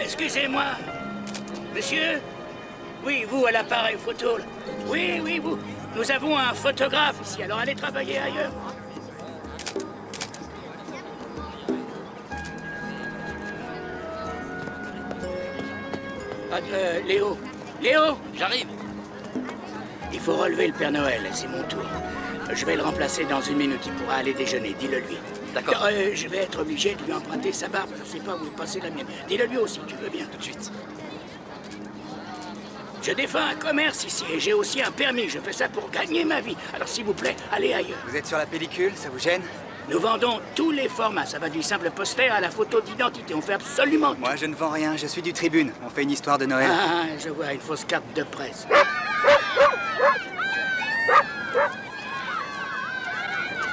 Excusez-moi. Monsieur? Oui, vous, à l'appareil photo. Là. Oui, vous. Nous avons un photographe ici, alors allez travailler ailleurs. Léo. Léo? J'arrive. Il faut relever le Père Noël, c'est mon tour. Je vais le remplacer dans 1 minute, il pourra aller déjeuner, dis-le lui. D'accord. Je vais être obligé de lui emprunter sa barbe, je sais pas où est passée la mienne. Dis-le lui aussi, tu veux bien, tout de suite. Je défends un commerce ici et j'ai aussi un permis, je fais ça pour gagner ma vie. Alors s'il vous plaît, allez ailleurs. Vous êtes sur la pellicule, ça vous gêne? Nous vendons tous les formats, ça va du simple poster à la photo d'identité, on fait absolument tout. Moi, je ne vends rien, je suis du Tribune. On fait une histoire de Noël. Ah, je vois, une fausse carte de presse.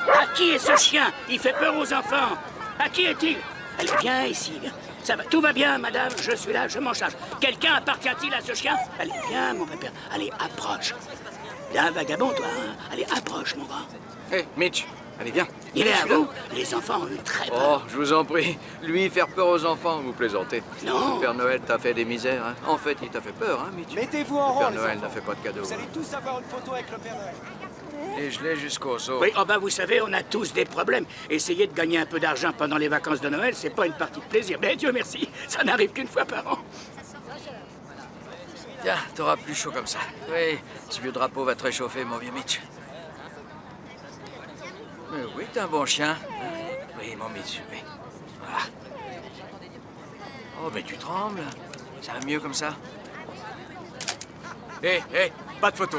À qui est ce chien? Il fait peur aux enfants. À qui est-il? Allez, viens ici. Ça va, tout va bien, madame, je suis là, je m'en charge. Quelqu'un appartient-il à ce chien? Allez, viens, mon pépère. Allez, approche. T'es un vagabond, toi, hein? Allez, approche, mon grand. Hé, Mitch, allez, viens. Il est à vous. Les enfants ont eu très peur. Oh, je vous en prie. Lui, faire peur aux enfants, vous plaisantez. Non. Le Père Noël t'a fait des misères, hein. En fait, il t'a fait peur, hein, Mitch. Mettez-vous en Le rang, Père les Noël enfants. n'a fait pas de cadeaux. Vous allez tous avoir une photo avec le Père Noël. Et je l'ai jusqu'au os. Oui, oh ben vous savez, on a tous des problèmes. Essayer de gagner un peu d'argent pendant les vacances de Noël, c'est pas une partie de plaisir. Mais Dieu merci, ça n'arrive qu'une fois par an. Tiens, t'auras plus chaud comme ça. Oui, ce vieux drapeau va te réchauffer, mon vieux Mitch. Mais oui, t'es un bon chien. Oui, mon Mitch, oui. Voilà. Oh, mais tu trembles. Ça va mieux comme ça? Hé, pas de photo.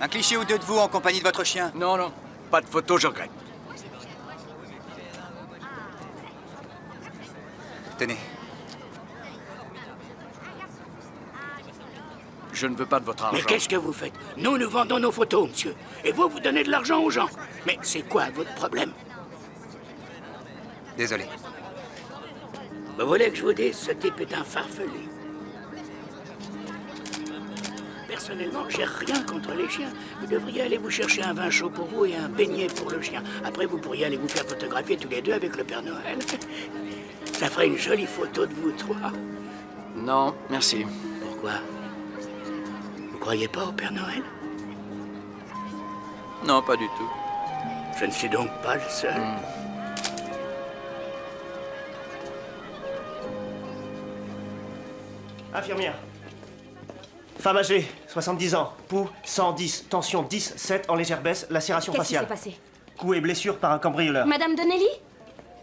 Un cliché ou deux de vous en compagnie de votre chien. Non, pas de photo, je regrette. Tenez. Je ne veux pas de votre argent. Mais qu'est-ce que vous faites? Nous vendons nos photos, monsieur. Et vous donnez de l'argent aux gens. Mais c'est quoi votre problème? Désolé. Vous voulez que je vous dise, ce type est un farfelu. Personnellement, j'ai rien contre les chiens. Vous devriez aller vous chercher un vin chaud pour vous et un beignet pour le chien. Après, vous pourriez aller vous faire photographier tous les deux avec le Père Noël. Ça ferait une jolie photo de vous trois. Non, merci. Pourquoi? Vous croyez pas au Père Noël? Non, pas du tout. Je ne suis donc pas le seul. Infirmière. Femme âgée, 70 ans, pouls 110, tension 10, 7 en légère baisse, lacération Qu'est-ce qui s'est faciale. passé? Coups et blessures par un cambrioleur. Madame Donnelly?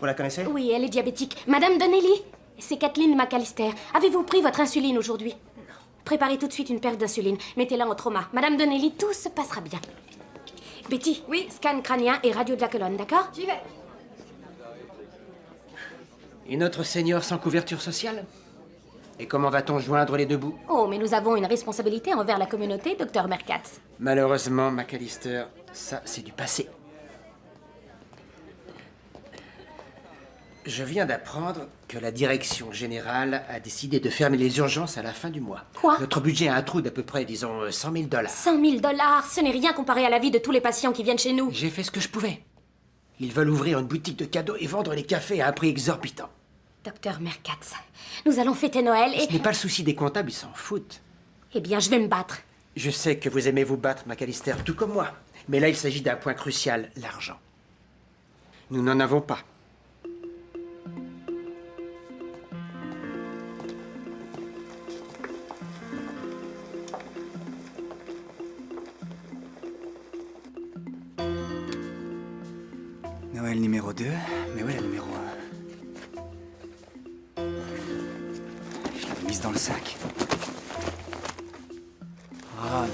Vous la connaissez? Oui, elle est diabétique. Madame Donnelly? C'est Kathleen McAllister. Avez-vous pris votre insuline aujourd'hui? Non. Préparez tout de suite une perte d'insuline. Mettez-la en trauma. Madame Donnelly, tout se passera bien. Betty? Oui. Scan crânien et radio de la colonne, d'accord? J'y vais. Et notre senior sans couverture sociale? Et comment va-t-on joindre les deux bouts? Oh, mais nous avons une responsabilité envers la communauté, docteur Mercatz. Malheureusement, McAllister, ça, c'est du passé. Je viens d'apprendre que la direction générale a décidé de fermer les urgences à la fin du mois. Quoi? Notre budget a un trou d'à peu près, disons, 100 000 $. 100 000 $, ce n'est rien comparé à la vie de tous les patients qui viennent chez nous. J'ai fait ce que je pouvais. Ils veulent ouvrir une boutique de cadeaux et vendre les cafés à un prix exorbitant. Docteur Mercatz, nous allons fêter Noël et... Ce n'est pas le souci des comptables, ils s'en foutent. Eh bien, je vais me battre. Je sais que vous aimez vous battre, McAllister, tout comme moi. Mais là, il s'agit d'un point crucial, l'argent. Nous n'en avons pas. Noël numéro 2, mais où est la numéro 1? Je l'ai mise dans le sac. Oh non.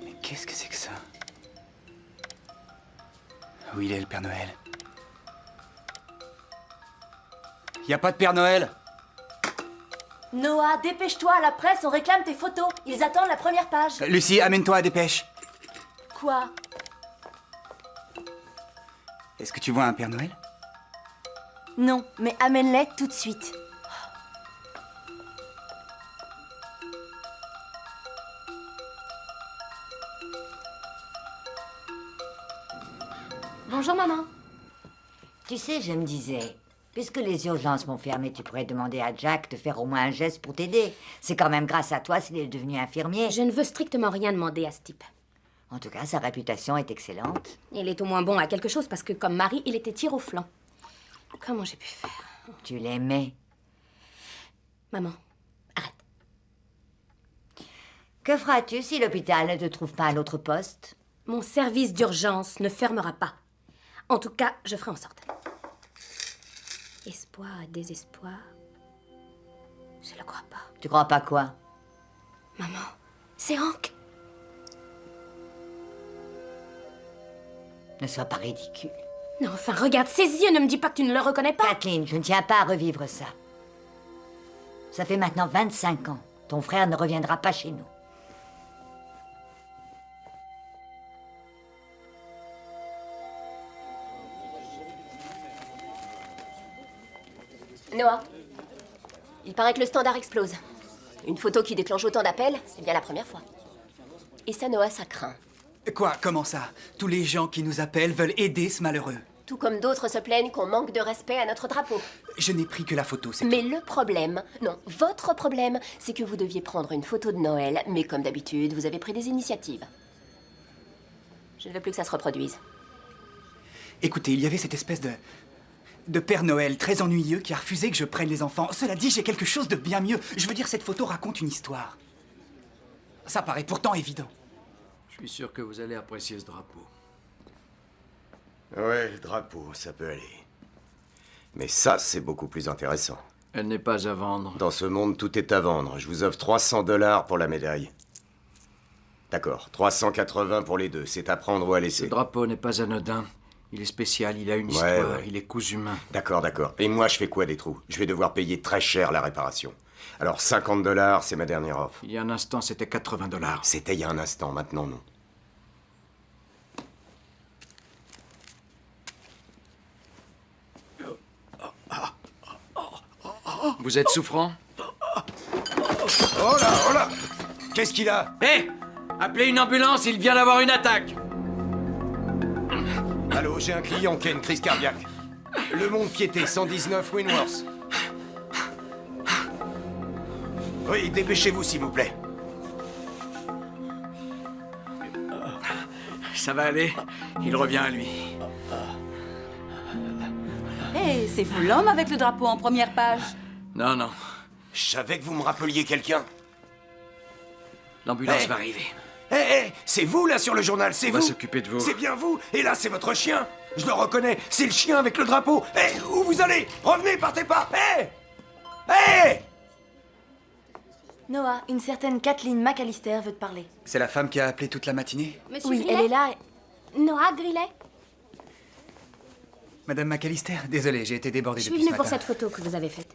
Mais qu'est-ce que c'est que ça? Où il est le Père Noël? Y a pas de Père Noël? Noah, dépêche-toi, à la presse, on réclame tes photos. Ils attendent la première page. Lucie, amène-toi à dépêche. Quoi? Est-ce que tu vois un Père Noël? Non, mais amène-les tout de suite. Bonjour, maman. Tu sais, je me disais, puisque les urgences vont fermer, tu pourrais demander à Jack de faire au moins un geste pour t'aider. C'est quand même grâce à toi s'il est devenu infirmier. Je ne veux strictement rien demander à ce type. En tout cas, sa réputation est excellente. Il est au moins bon à quelque chose parce que, comme mari, il était tir au flanc. Comment j'ai pu faire? Tu l'aimais. Maman, arrête. Que feras-tu si l'hôpital ne te trouve pas un autre poste? Mon service d'urgence ne fermera pas. En tout cas, je ferai en sorte. Espoir et désespoir. Je ne le crois pas. Tu crois pas quoi? Maman, c'est Hank. Ne sois pas ridicule. Non, enfin, regarde ses yeux, ne me dis pas que tu ne le reconnais pas. Kathleen, je ne tiens pas à revivre ça. Ça fait maintenant 25 ans. Ton frère ne reviendra pas chez nous. Noah, il paraît que le standard explose. Une photo qui déclenche autant d'appels, c'est bien la première fois. Et ça, Noah, ça craint. Quoi? Comment ça? Tous les gens qui nous appellent veulent aider ce malheureux. Tout comme d'autres se plaignent qu'on manque de respect à notre drapeau. Je n'ai pris que la photo, c'est Mais tout. le problème, non, votre problème, c'est que vous deviez prendre une photo de Noël, mais comme d'habitude, vous avez pris des initiatives. Je ne veux plus que ça se reproduise. Écoutez, il y avait cette espèce de Père Noël très ennuyeux qui a refusé que je prenne les enfants. Cela dit, j'ai quelque chose de bien mieux. Je veux dire, cette photo raconte une histoire. Ça paraît pourtant évident. Je suis sûr que vous allez apprécier ce drapeau. Ouais, le drapeau, ça peut aller. Mais ça, c'est beaucoup plus intéressant. Elle n'est pas à vendre. Dans ce monde, tout est à vendre. Je vous offre 300 $ pour la médaille. D'accord, 380 pour les deux. C'est à prendre ou à Ce laisser. drapeau n'est pas anodin. Il est spécial, il a une Ouais, histoire, ouais. il est cousu main. D'accord, d'accord. Et moi, je fais quoi des trous? Je vais devoir payer très cher la réparation. Alors, 50 $, c'est ma dernière offre. Il y a un instant, c'était 80 $. C'était il y a un instant, maintenant non. Vous êtes souffrant? Oh là! Qu'est-ce qu'il a? Hé! Appelez une ambulance, il vient d'avoir une attaque! Allô, j'ai un client qui a une crise cardiaque. Le Monde Piété, 119 Winworth. Oui, dépêchez-vous, s'il vous plaît. Ça va aller, il revient à lui. Hé, c'est vous l'homme avec le drapeau en première page. Non, non, Je savais que vous me rappeliez quelqu'un. l'ambulance Hey. va arriver. Hé, c'est vous, là, sur le journal, c'est On vous? va s'occuper de vous. C'est bien vous. Et là, c'est votre chien. Je le reconnais. C'est le chien avec le drapeau. Hé, où vous allez? Revenez, partez pas. Hé! Hé! Noah, une certaine Kathleen McAllister veut te parler. C'est la femme qui a appelé toute la matinée? Monsieur Oui, Grillet? elle est là. Noah Grillet? Madame McAllister? Désolé, j'ai été débordé Je suis depuis ce venue pour matin. cette photo que vous avez faite.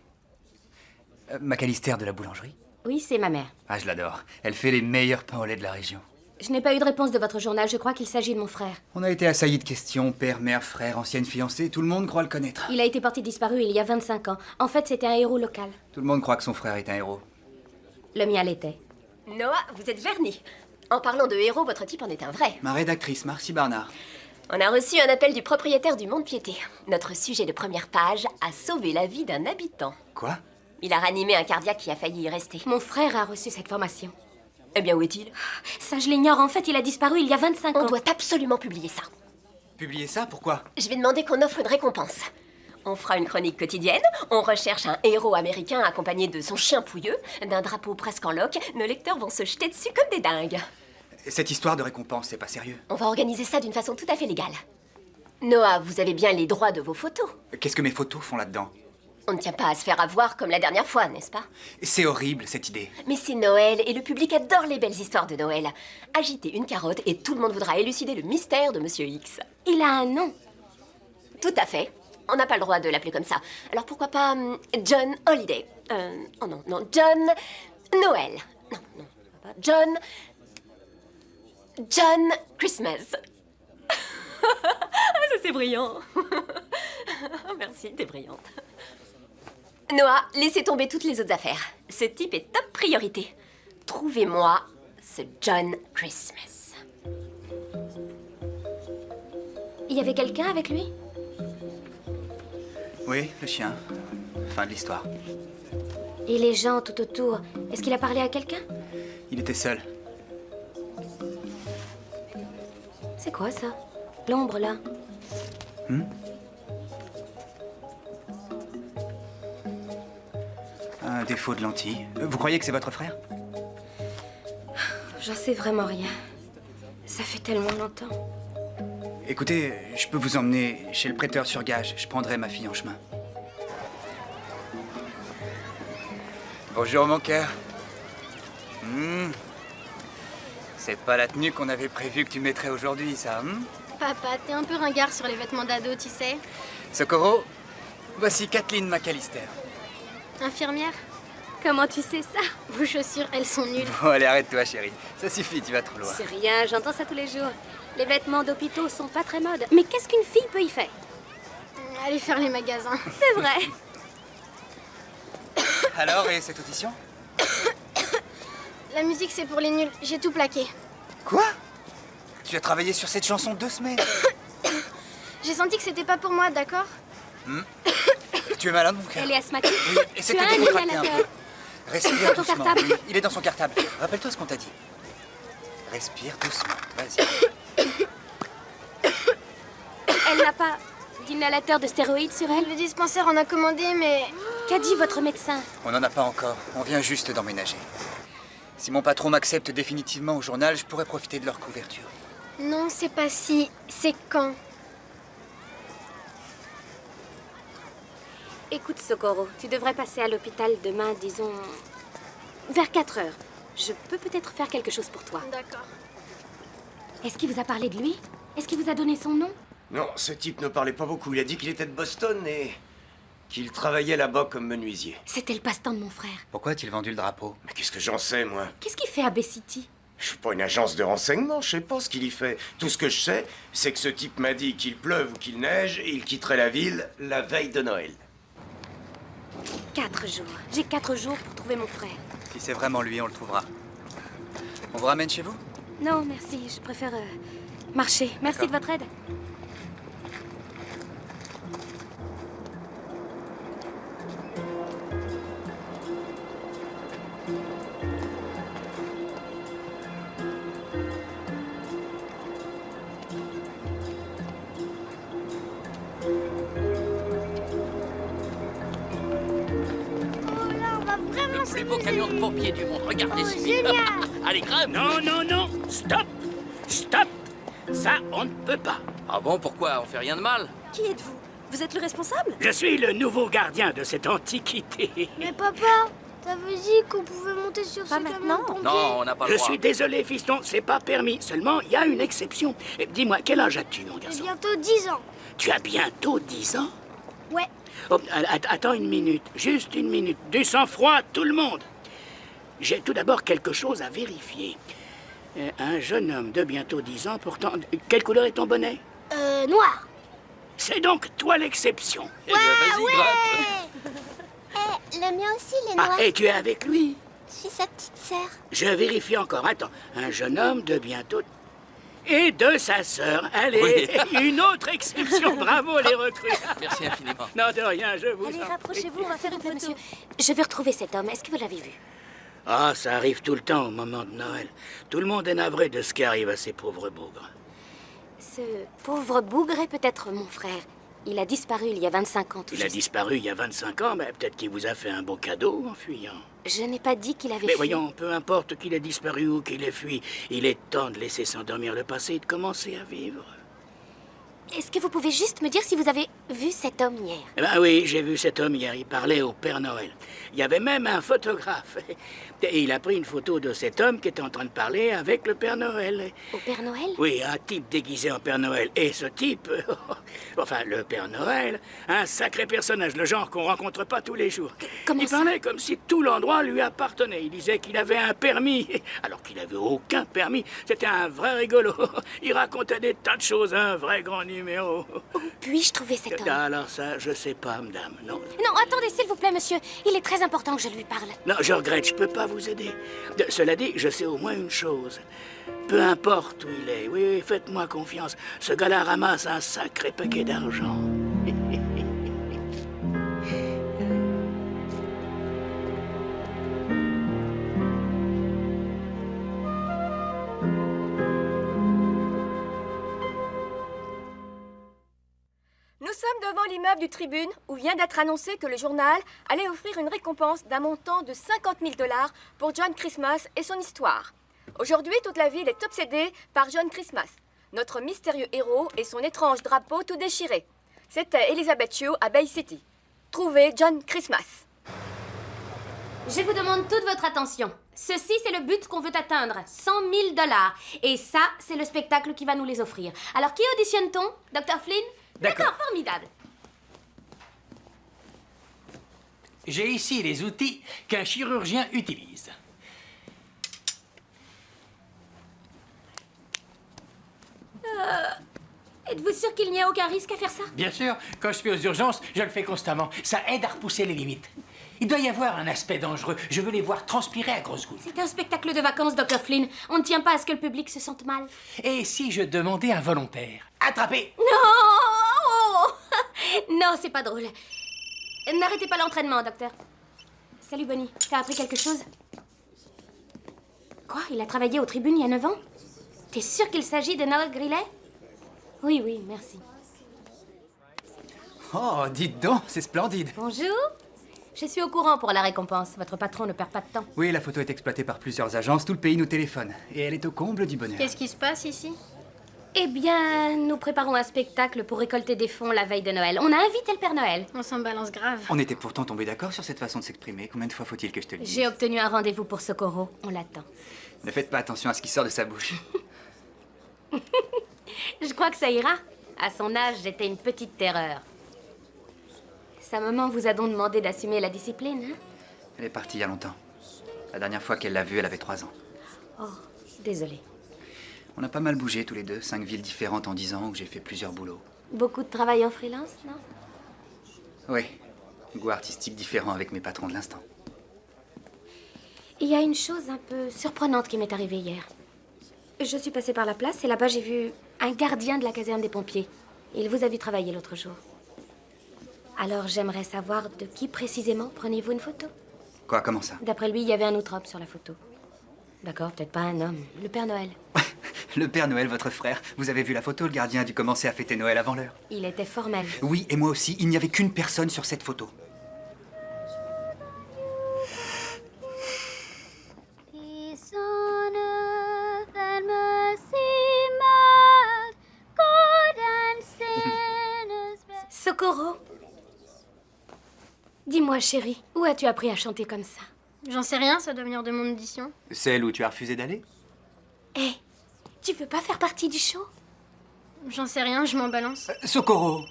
McAllister de la boulangerie? Oui, c'est ma mère. Ah, je l'adore. Elle fait les meilleurs pains au lait de la région. Je n'ai pas eu de réponse de votre journal. Je crois qu'il s'agit de mon frère. On a été assaillis de questions, père, mère, frère, ancienne fiancée, tout le monde croit le connaître. Il a été porté disparu il y a 25 ans. En fait, c'était un héros local. Tout le monde croit que son frère est un héros. Le mien l'était. Noah, vous êtes verni. En parlant de héros, votre type en est un vrai. Ma rédactrice, Marcy Barnard. On a reçu un appel du propriétaire du Monde Piété. Notre sujet de première page a sauvé la vie d'un habitant. Quoi? Il a ranimé un cardiaque qui a failli y rester. Mon frère a reçu cette formation. Eh bien, où est-il? Ça, je l'ignore. En fait, il a disparu il y a 25 ans. On doit absolument publier ça. Publier ça? Pourquoi? Je vais demander qu'on offre une récompense. On fera une chronique quotidienne, on recherche un héros américain accompagné de son chien pouilleux, d'un drapeau presque en loques. Nos lecteurs vont se jeter dessus comme des dingues. Cette histoire de récompense, c'est pas sérieux. On va organiser ça d'une façon tout à fait légale. Noah, vous avez bien les droits de vos photos. Qu'est-ce que mes photos font là-dedans? On ne tient pas à se faire avoir comme la dernière fois, n'est-ce pas? C'est horrible, cette idée. Mais c'est Noël et le public adore les belles histoires de Noël. Agitez une carotte et tout le monde voudra élucider le mystère de Monsieur X. Il a un nom. Tout à fait. On n'a pas le droit de l'appeler comme ça. Alors pourquoi pas John Holiday? Oh non, non, John Noël. Non, non, pas John Christmas. Ah, ça c'est brillant. Merci, t'es brillante. Noah, laissez tomber toutes les autres affaires. Ce type est top priorité. Trouvez-moi ce John Christmas. Il y avait quelqu'un avec lui? Oui, le chien. Fin de l'histoire. Et les gens tout autour, est-ce qu'il a parlé à quelqu'un? Il était seul. C'est quoi ça? L'ombre là? Un défaut de lentille. Vous croyez que c'est votre frère? J'en sais vraiment rien. Ça fait tellement longtemps. Écoutez, je peux vous emmener chez le prêteur sur gage. Je prendrai ma fille en chemin. Bonjour, mon cœur. C'est pas la tenue qu'on avait prévu que tu mettrais aujourd'hui, ça, Papa, t'es un peu ringard sur les vêtements d'ado, tu sais. Socorro, voici Kathleen McAllister. Infirmière? Comment tu sais ça? Vos chaussures, elles sont nulles. Bon, allez, arrête-toi, chérie. Ça suffit, tu vas trop loin. C'est rien, j'entends ça tous les jours. Les vêtements d'hôpitaux sont pas très mode. Mais qu'est-ce qu'une fille peut y faire? Allez faire les magasins. C'est vrai. Alors, et cette audition? La musique, c'est pour les nuls. J'ai tout plaqué. Quoi? Tu as travaillé sur cette chanson 2 semaines? J'ai senti que c'était pas pour moi, d'accord? Tu es malade, mon cœur? Elle est asthmatique. Oui, essaie de Tu as te un décontracter un inhalateur. peu. Respire Ton doucement. cartable. Oui, il est dans son cartable. Rappelle-toi ce qu'on t'a dit. Respire doucement. Vas-y. Elle n'a pas d'inhalateur de stéroïdes sur elle? Le dispensaire en a commandé, mais... Qu'a dit votre médecin? On n'en a pas encore. On vient juste d'emménager. Si mon patron m'accepte définitivement au journal, je pourrais profiter de leur couverture. Non, c'est pas si... C'est quand? Écoute, Socorro, tu devrais passer à l'hôpital demain, disons... vers 4 heures. Je peux peut-être faire quelque chose pour toi. D'accord. Est-ce qu'il vous a parlé de lui? Est-ce qu'il vous a donné son nom? Non, ce type ne parlait pas beaucoup. Il a dit qu'il était de Boston et qu'il travaillait là-bas comme menuisier. C'était le passe-temps de mon frère. Pourquoi a-t-il vendu le drapeau? Mais qu'est-ce que j'en sais, moi? Qu'est-ce qu'il fait à Bay City? Je suis pas une agence de renseignement, je sais pas ce qu'il y fait. Tout ce que je sais, c'est que ce type m'a dit qu'il pleuve ou qu'il neige et il quitterait la ville la veille de Noël. 4 jours. J'ai 4 jours pour trouver mon frère. Si c'est vraiment lui, on le trouvera. On vous ramène chez vous? Non, merci. Je préfère marcher. Merci de votre aide. Le plus beau camion de pompiers du monde. Regardez ce Allez, crème. Non, non, non. Stop. Stop. Ça, on ne peut pas. Ah bon, pourquoi? On fait rien de mal? Qui êtes-vous? Vous êtes le responsable? Je suis le nouveau gardien de cette antiquité. Mais papa, t'avais dit qu'on pouvait monter sur ce camion de pompier. Non, on n'a pas le Je droit. suis désolé, fiston, c'est pas permis. Seulement, il y a une exception. Dis-moi, quel âge as-tu, mon J'ai garçon? bientôt 10 ans. Tu as bientôt 10 ans? Ouais. Oh, attends une minute, juste une minute. Du sang-froid, tout le monde. J'ai tout d'abord quelque chose à vérifier. Un jeune homme de bientôt 10 ans, pourtant... Quelle couleur est ton bonnet? Noir. C'est donc toi l'exception. Eh ben, vas-y, gratte. Le mien aussi, il est Ah, et tu es avec lui? Je suis sa petite sœur. Je vérifie encore. Attends, un jeune homme de bientôt... Et de sa sœur. Allez, une autre exception. Bravo, les recrues. Merci infiniment. Non, de rien, je vous Allez, en rapprochez-vous, on va faire une photo. Monsieur, je veux retrouver cet homme. Est-ce que vous l'avez vu? Ah, ça arrive tout le temps au moment de Noël. Tout le monde est navré de ce qui arrive à ces pauvres bougres. Ce pauvre bougre est peut-être mon frère. Il a disparu il y a 25 ans tout Il a juste. disparu il y a 25 ans, mais peut-être qu'il vous a fait un beau cadeau en fuyant. Je n'ai pas dit qu'il avait Mais fui. voyons, peu importe qu'il ait disparu ou qu'il ait fui, il est temps de laisser s'endormir le passé et de commencer à vivre. Est-ce que vous pouvez juste me dire si vous avez vu cet homme hier? Eh ben oui, j'ai vu cet homme hier, il parlait au Père Noël. Il y avait même un photographe. Et il a pris une photo de cet homme qui était en train de parler avec le Père Noël. Au Père Noël? Oui, un type déguisé en Père Noël. Et ce type, enfin le Père Noël, un sacré personnage, le genre qu'on rencontre pas tous les jours. Comment il ça? parlait comme si tout l'endroit lui appartenait. Il disait qu'il avait un permis, alors qu'il avait aucun permis. C'était un vrai rigolo. Il racontait des tas de choses, un vrai grand numéro. numéro. Puis-je trouver cet homme? Alors ça, je sais pas, madame, non. Non, attendez, s'il vous plaît, monsieur. Il est très important que je lui parle. Non, je regrette, je peux pas vous aider. Cela dit, je sais au moins une chose. Peu importe où il est, oui, faites-moi confiance. Ce gars-là ramasse un sacré paquet d'argent. Nous sommes devant l'immeuble du Tribune où vient d'être annoncé que le journal allait offrir une récompense d'un montant de 50 000 $ pour John Christmas et son histoire. Aujourd'hui, toute la ville est obsédée par John Christmas, notre mystérieux héros et son étrange drapeau tout déchiré. C'était Elizabeth Shue à Bay City. Trouvez John Christmas. Je vous demande toute votre attention. Ceci, c'est le but qu'on veut atteindre. 100 000 $. Et ça, c'est le spectacle qui va nous les offrir. Alors, qui auditionne-t-on? Dr. Flynn? D'accord, formidable. J'ai ici les outils qu'un chirurgien utilise. Êtes-vous sûr qu'il n'y a aucun risque à faire ça? Bien sûr, quand je suis aux urgences, je le fais constamment. Ça aide à repousser les limites. Il doit y avoir un aspect dangereux. Je veux les voir transpirer à grosses gouttes. C'est un spectacle de vacances, Dr. Flynn. On ne tient pas à ce que le public se sente mal. Et si je demandais un volontaire? Attrapez! Non! Non, c'est pas drôle. N'arrêtez pas l'entraînement, docteur. Salut, Bonnie. T'as appris quelque chose? Quoi? Il a travaillé aux tribunes il y a 9 ans? T'es sûr qu'il s'agit de Noel Grillet? Oui, oui, merci. Oh, dites donc, c'est splendide. Bonjour. Je suis au courant pour la récompense. Votre patron ne perd pas de temps. Oui, la photo est exploitée par plusieurs agences. Tout le pays nous téléphone. Et elle est au comble du bonheur. Qu'est-ce qui se passe ici? Eh bien, nous préparons un spectacle pour récolter des fonds la veille de Noël. On a invité le Père Noël. On s'en balance grave. On était pourtant tombés d'accord sur cette façon de s'exprimer. Combien de fois faut-il que je te le dise? J'ai obtenu un rendez-vous pour Socorro. On l'attend. Ne faites pas attention à ce qui sort de sa bouche. Je crois que ça ira. À son âge, j'étais une petite terreur. Sa maman vous a donc demandé d'assumer la discipline, hein? Elle est partie il y a longtemps. La dernière fois qu'elle l'a vue, elle avait 3 ans. Oh, désolée. On a pas mal bougé tous les deux. 5 villes différentes en 10 ans où j'ai fait plusieurs boulots. Beaucoup de travail en freelance, non? Oui. Goût artistique différent avec mes patrons de l'instant. Il y a une chose un peu surprenante qui m'est arrivée hier. Je suis passée par la place et là-bas j'ai vu un gardien de la caserne des pompiers. Il vous a vu travailler l'autre jour. Alors j'aimerais savoir de qui précisément prenez-vous une photo? Quoi, comment ça? D'après lui, il y avait un autre homme sur la photo. D'accord, peut-être pas un homme. Le Père Noël. Le Père Noël, votre frère. Vous avez vu la photo? Le gardien a dû commencer à fêter Noël avant l'heure. Il était formel. Oui, et moi aussi. Il n'y avait qu'une personne sur cette photo. Socorro. Dis-moi, chérie, où as-tu appris à chanter comme ça? J'en sais rien, ça doit venir de mon audition. Celle où tu as refusé d'aller? Hé, tu veux pas faire partie du show? J'en sais rien, je m'en balance. Socorro!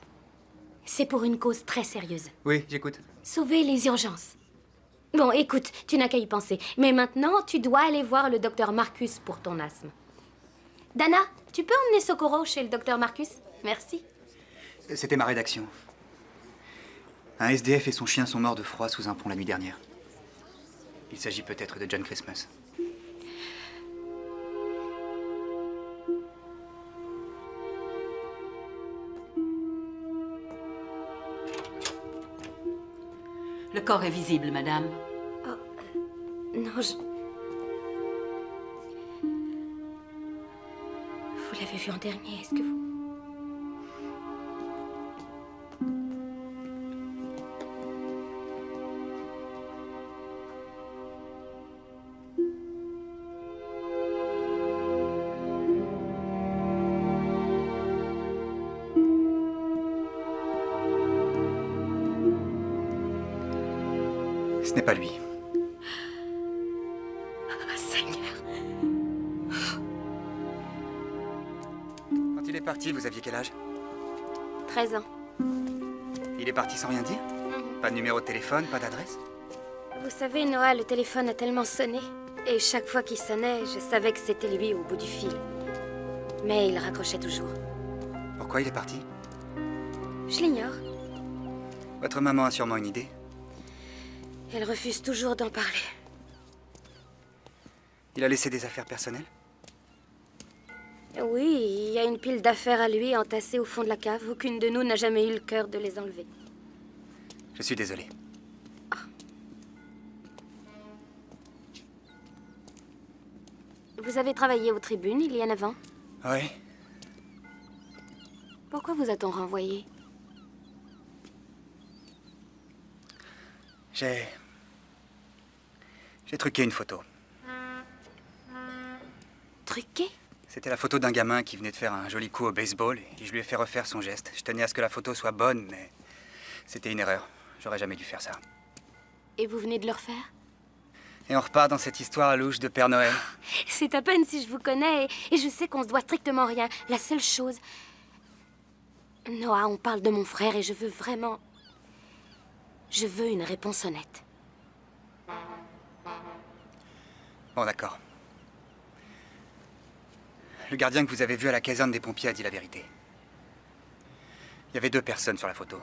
C'est pour une cause très sérieuse. Oui, j'écoute. Sauver les urgences. Bon, écoute, tu n'as qu'à y penser. Mais maintenant, tu dois aller voir le docteur Marcus pour ton asthme. Dana, tu peux emmener Socorro chez le docteur Marcus? Merci. C'était ma rédaction. Un SDF et son chien sont morts de froid sous un pont la nuit dernière. Il s'agit peut-être de John Christmas. Le corps est visible, madame. Non, Vous l'avez vu en dernier, est-ce que vous... Ce n'est pas lui. Oh, Seigneur. Quand il est parti, vous aviez quel âge? 13 ans. Il est parti sans rien dire? Pas de numéro de téléphone, pas d'adresse? Vous savez, Noah, le téléphone a tellement sonné. Et chaque fois qu'il sonnait, je savais que c'était lui au bout du fil. Mais il raccrochait toujours. Pourquoi il est parti? Je l'ignore. Votre maman a sûrement une idée. Elle refuse toujours d'en parler. Il a laissé des affaires personnelles? Oui, il y a une pile d'affaires à lui entassées au fond de la cave. Aucune de nous n'a jamais eu le cœur de les enlever. Je suis désolé. Vous avez travaillé aux tribunes il y a 9 ans. Oui. Pourquoi vous a-t-on renvoyé? J'ai truqué une photo. Truqué? C'était la photo d'un gamin qui venait de faire un joli coup au baseball et je lui ai fait refaire son geste. Je tenais à ce que la photo soit bonne, mais c'était une erreur. J'aurais jamais dû faire ça. Et vous venez de le refaire? Et on repart dans cette histoire louche de Père Noël. C'est à peine si je vous connais et je sais qu'on se doit strictement rien. La seule chose... Noah, on parle de mon frère et je veux vraiment... Je veux une réponse honnête. Bon, d'accord. Le gardien que vous avez vu à la caserne des pompiers a dit la vérité. Il y avait 2 personnes sur la photo.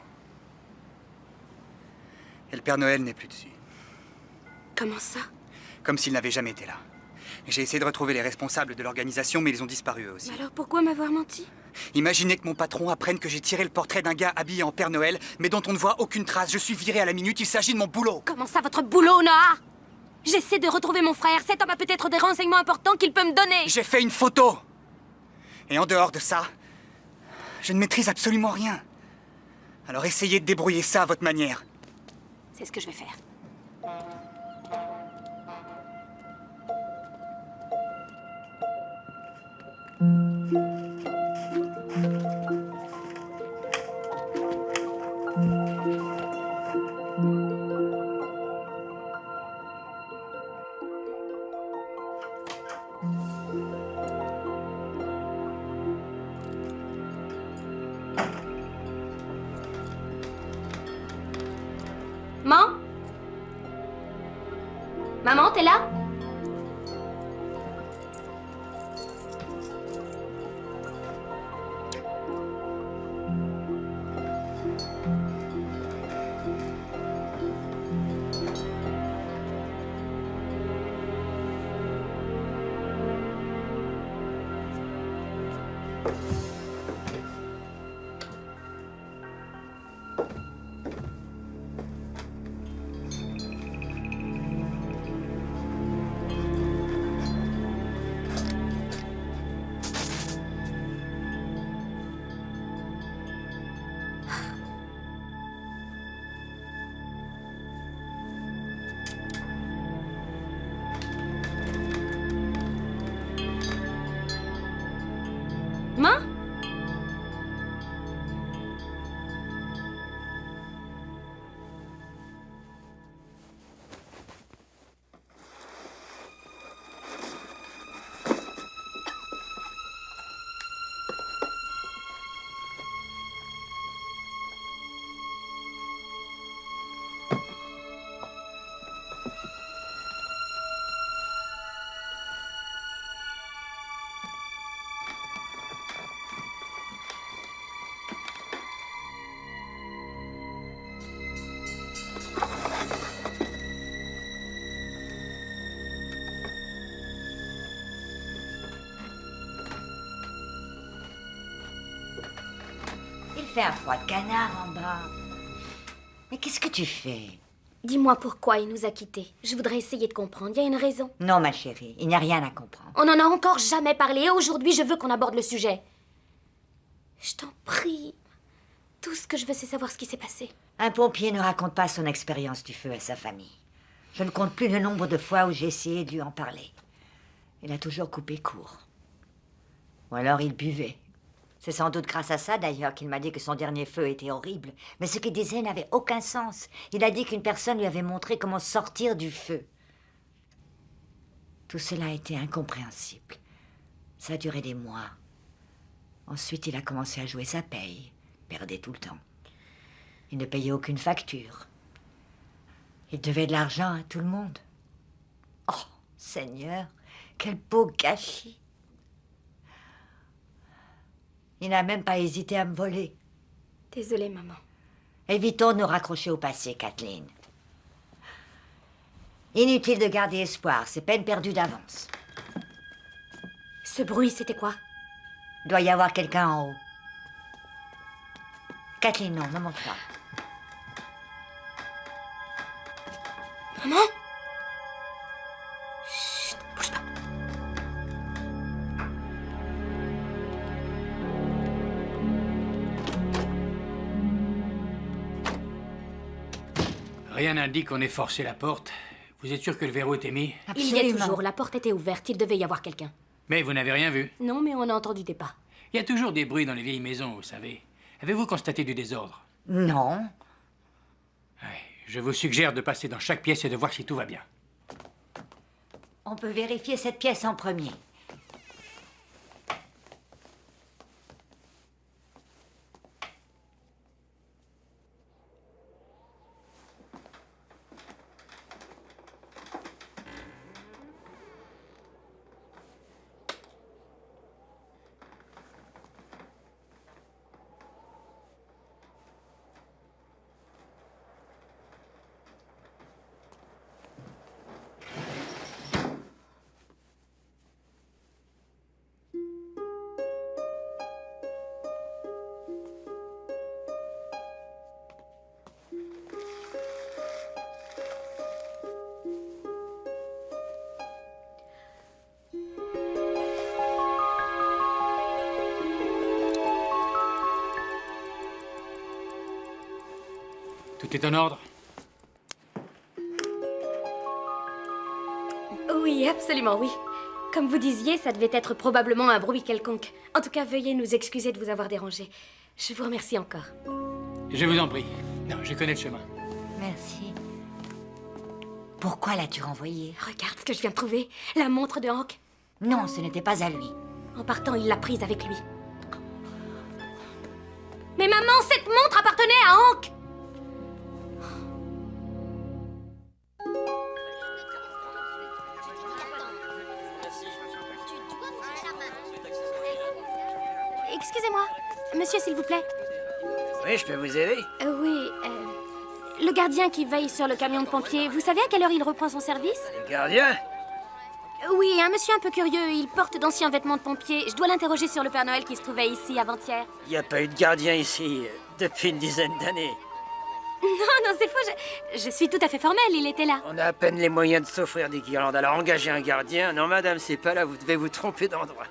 Et le Père Noël n'est plus dessus. Comment ça? Comme s'il n'avait jamais été là. J'ai essayé de retrouver les responsables de l'organisation, mais ils ont disparu eux aussi. Alors pourquoi m'avoir menti? Imaginez que mon patron apprenne que j'ai tiré le portrait d'un gars habillé en Père Noël, mais dont on ne voit aucune trace. Je suis viré à la minute, il s'agit de mon boulot. Comment ça, votre boulot, Noah? J'essaie de retrouver mon frère. Cet homme a peut-être des renseignements importants qu'il peut me donner. J'ai fait une photo. Et en dehors de ça, je ne maîtrise absolument rien. Alors essayez de débrouiller ça à votre manière. C'est ce que je vais faire. Maman? Maman, t'es là? Maman? Il fait un froid de canard en bas. Mais qu'est-ce que tu fais? Dis-moi pourquoi il nous a quittés. Je voudrais essayer de comprendre. Il y a une raison. Non, ma chérie, il n'y a rien à comprendre. On n'en a encore jamais parlé et aujourd'hui, je veux qu'on aborde le sujet. Je t'en prie. Tout ce que je veux, c'est savoir ce qui s'est passé. Un pompier ne raconte pas son expérience du feu à sa famille. Je ne compte plus le nombre de fois où j'ai essayé de lui en parler. Il a toujours coupé court. Ou alors il buvait. C'est sans doute grâce à ça, d'ailleurs, qu'il m'a dit que son dernier feu était horrible. Mais ce qu'il disait n'avait aucun sens. Il a dit qu'une personne lui avait montré comment sortir du feu. Tout cela a été incompréhensible. Ça a duré des mois. Ensuite, il a commencé à jouer sa paye. Perdait tout le temps. Il ne payait aucune facture. Il devait de l'argent à tout le monde. Oh, Seigneur, quel beau gâchis. Il n'a même pas hésité à me voler. Désolée, maman. Évitons de nous raccrocher au passé, Kathleen. Inutile de garder espoir, c'est peine perdue d'avance. Ce bruit, c'était quoi? Doit y avoir quelqu'un en haut. Kathleen, non, ne monte pas. Maman? Chut, bouge pas. Rien n'indique qu'on ait forcé la porte. Vous êtes sûr que le verrou était mis? Il y a toujours, la porte était ouverte, il devait y avoir quelqu'un. Mais vous n'avez rien vu? Non, mais on a entendu des pas. Il y a toujours des bruits dans les vieilles maisons, vous savez. Avez-vous constaté du désordre? Non. Ouais, je vous suggère de passer dans chaque pièce et de voir si tout va bien. On peut vérifier cette pièce en premier. Tout est en ordre? Oui, absolument, oui. Comme vous disiez, ça devait être probablement un bruit quelconque. En tout cas, veuillez nous excuser de vous avoir dérangé. Je vous remercie encore. Je vous en prie. Non, je connais le chemin. Merci. Pourquoi l'as-tu renvoyé? Regarde ce que je viens de trouver. La montre de Hank. Non, ce n'était pas à lui. En partant, il l'a prise avec lui. Mais maman, cette montre appartenait à Hank! Excusez-moi. Monsieur, s'il vous plaît. Oui, je peux vous aider? Le gardien qui veille sur le camion de pompiers, vous savez à quelle heure il reprend son service? Le gardien? Oui, un monsieur un peu curieux. Il porte d'anciens vêtements de pompier. Je dois l'interroger sur le Père Noël qui se trouvait ici avant-hier. Il n'y a pas eu de gardien ici depuis une dizaine d'années. Non, c'est faux. Je suis tout à fait formelle. Il était là. On a à peine les moyens de s'offrir des guirlandes. Alors engager un gardien? Non, madame, c'est pas là. Vous devez vous tromper d'endroit.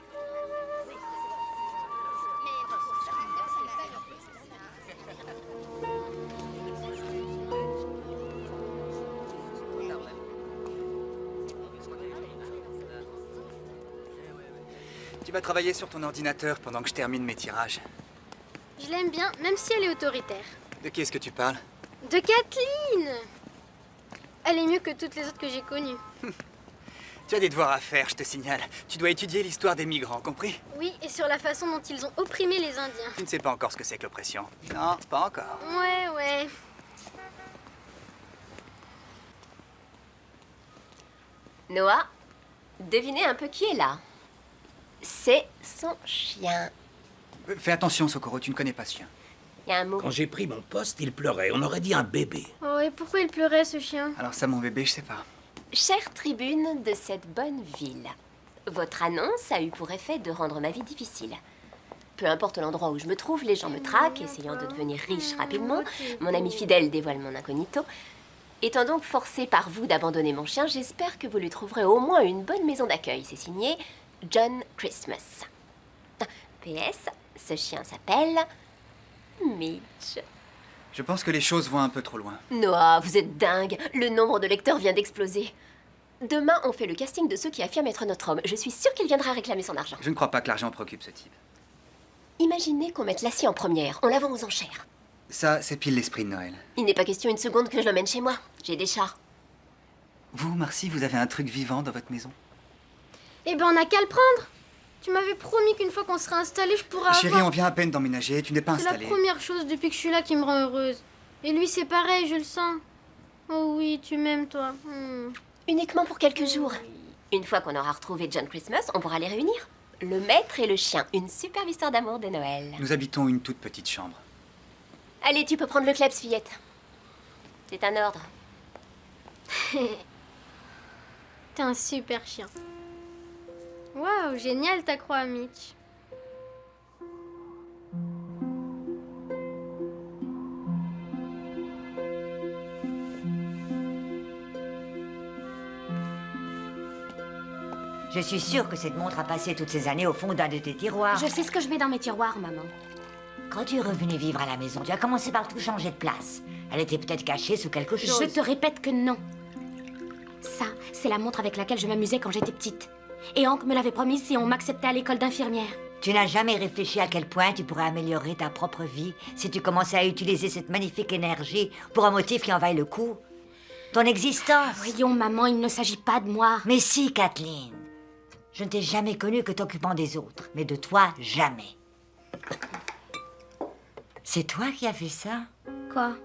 Tu vas travailler sur ton ordinateur pendant que je termine mes tirages. Je l'aime bien, même si elle est autoritaire. De qui est-ce que tu parles? De Kathleen! Elle est mieux que toutes les autres que j'ai connues. Tu as des devoirs à faire, je te signale. Tu dois étudier l'histoire des migrants, compris? Oui, et sur la façon dont ils ont opprimé les Indiens. Tu ne sais pas encore ce que c'est que l'oppression. Non, pas encore. Ouais. Noah, devinez un peu qui est là. C'est son chien. Fais attention, Socorro, tu ne connais pas ce chien. Il y a un mot. Quand j'ai pris mon poste, il pleurait. On aurait dit un bébé. Oh, et pourquoi il pleurait, ce chien? Alors ça, mon bébé, je sais pas. Chère tribune de cette bonne ville, votre annonce a eu pour effet de rendre ma vie difficile. Peu importe l'endroit où je me trouve, les gens me traquent, essayant de devenir riche rapidement. Mon ami fidèle dévoile mon incognito. Étant donc forcé par vous d'abandonner mon chien, j'espère que vous lui trouverez au moins une bonne maison d'accueil. C'est signé John Christmas. PS, ce chien s'appelle Mitch. Je pense que les choses vont un peu trop loin. Noah, vous êtes dingue. Le nombre de lecteurs vient d'exploser. Demain, on fait le casting de ceux qui affirment être notre homme. Je suis sûre qu'il viendra réclamer son argent. Je ne crois pas que l'argent préoccupe ce type. Imaginez qu'on mette Lassie en première. On la vend aux enchères. Ça, c'est pile l'esprit de Noël. Il n'est pas question une seconde que je l'emmène chez moi. J'ai des chats. Vous, Marcy, vous avez un truc vivant dans votre maison? Eh ben, on n'a qu'à le prendre. Tu m'avais promis qu'une fois qu'on serait installé, je pourrais Chérie, on vient à peine d'emménager, tu n'es pas C'est la installée. première chose depuis que je suis là qui me rend heureuse. Et lui, c'est pareil, je le sens. Oh oui, tu m'aimes, toi. Uniquement pour quelques jours. Une fois qu'on aura retrouvé John Christmas, on pourra les réunir. Le maître et le chien, une superbe histoire d'amour de Noël. Nous habitons une toute petite chambre. Allez, tu peux prendre le Klebs, fillette. C'est un ordre. T'es un super chien. Waouh, génial ta croix, Mitch. Je suis sûre que cette montre a passé toutes ces années au fond d'un de tes tiroirs. Je sais ce que je mets dans mes tiroirs, maman. Quand tu es revenue vivre à la maison, tu as commencé par tout changer de place. Elle était peut-être cachée sous quelque chose. Je te répète que non. Ça, c'est la montre avec laquelle je m'amusais quand j'étais petite. Et Hank me l'avait promise si on m'acceptait à l'école d'infirmière. Tu n'as jamais réfléchi à quel point tu pourrais améliorer ta propre vie si tu commençais à utiliser cette magnifique énergie pour un motif qui en vaille le coup? Ton existence. Voyons, maman, il ne s'agit pas de moi. Mais si, Kathleen. Je ne t'ai jamais connue que t'occupant des autres, mais de toi, jamais. C'est toi qui as fait ça? Quoi?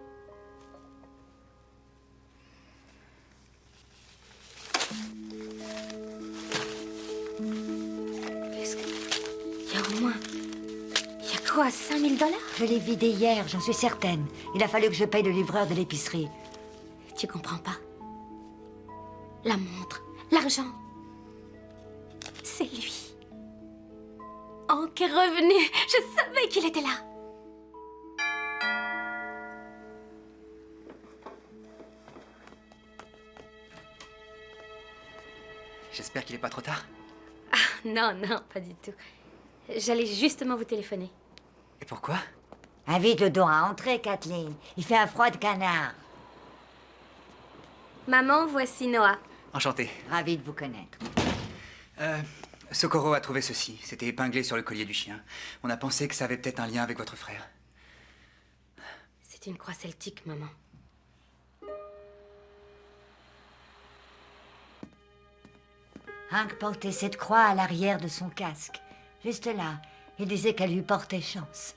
Qu'est-ce que... Il y a au moins... Il y a quoi, 5 000 $? Je l'ai vidé hier, j'en suis certaine. Il a fallu que je paye le livreur de l'épicerie. Tu comprends pas? La montre, l'argent... C'est lui. Hank est revenu. Je savais qu'il était là. J'espère qu'il n'est pas trop tard. Ah, non, pas du tout. J'allais justement vous téléphoner. Et pourquoi? Invite le don à entrer, Kathleen. Il fait un froid de canard. Maman, voici Noah. Enchanté. Ravi de vous connaître. Socorro a trouvé ceci. C'était épinglé sur le collier du chien. On a pensé que ça avait peut-être un lien avec votre frère. C'est une croix celtique, maman. Hank portait cette croix à l'arrière de son casque. Juste là. Il disait qu'elle lui portait chance.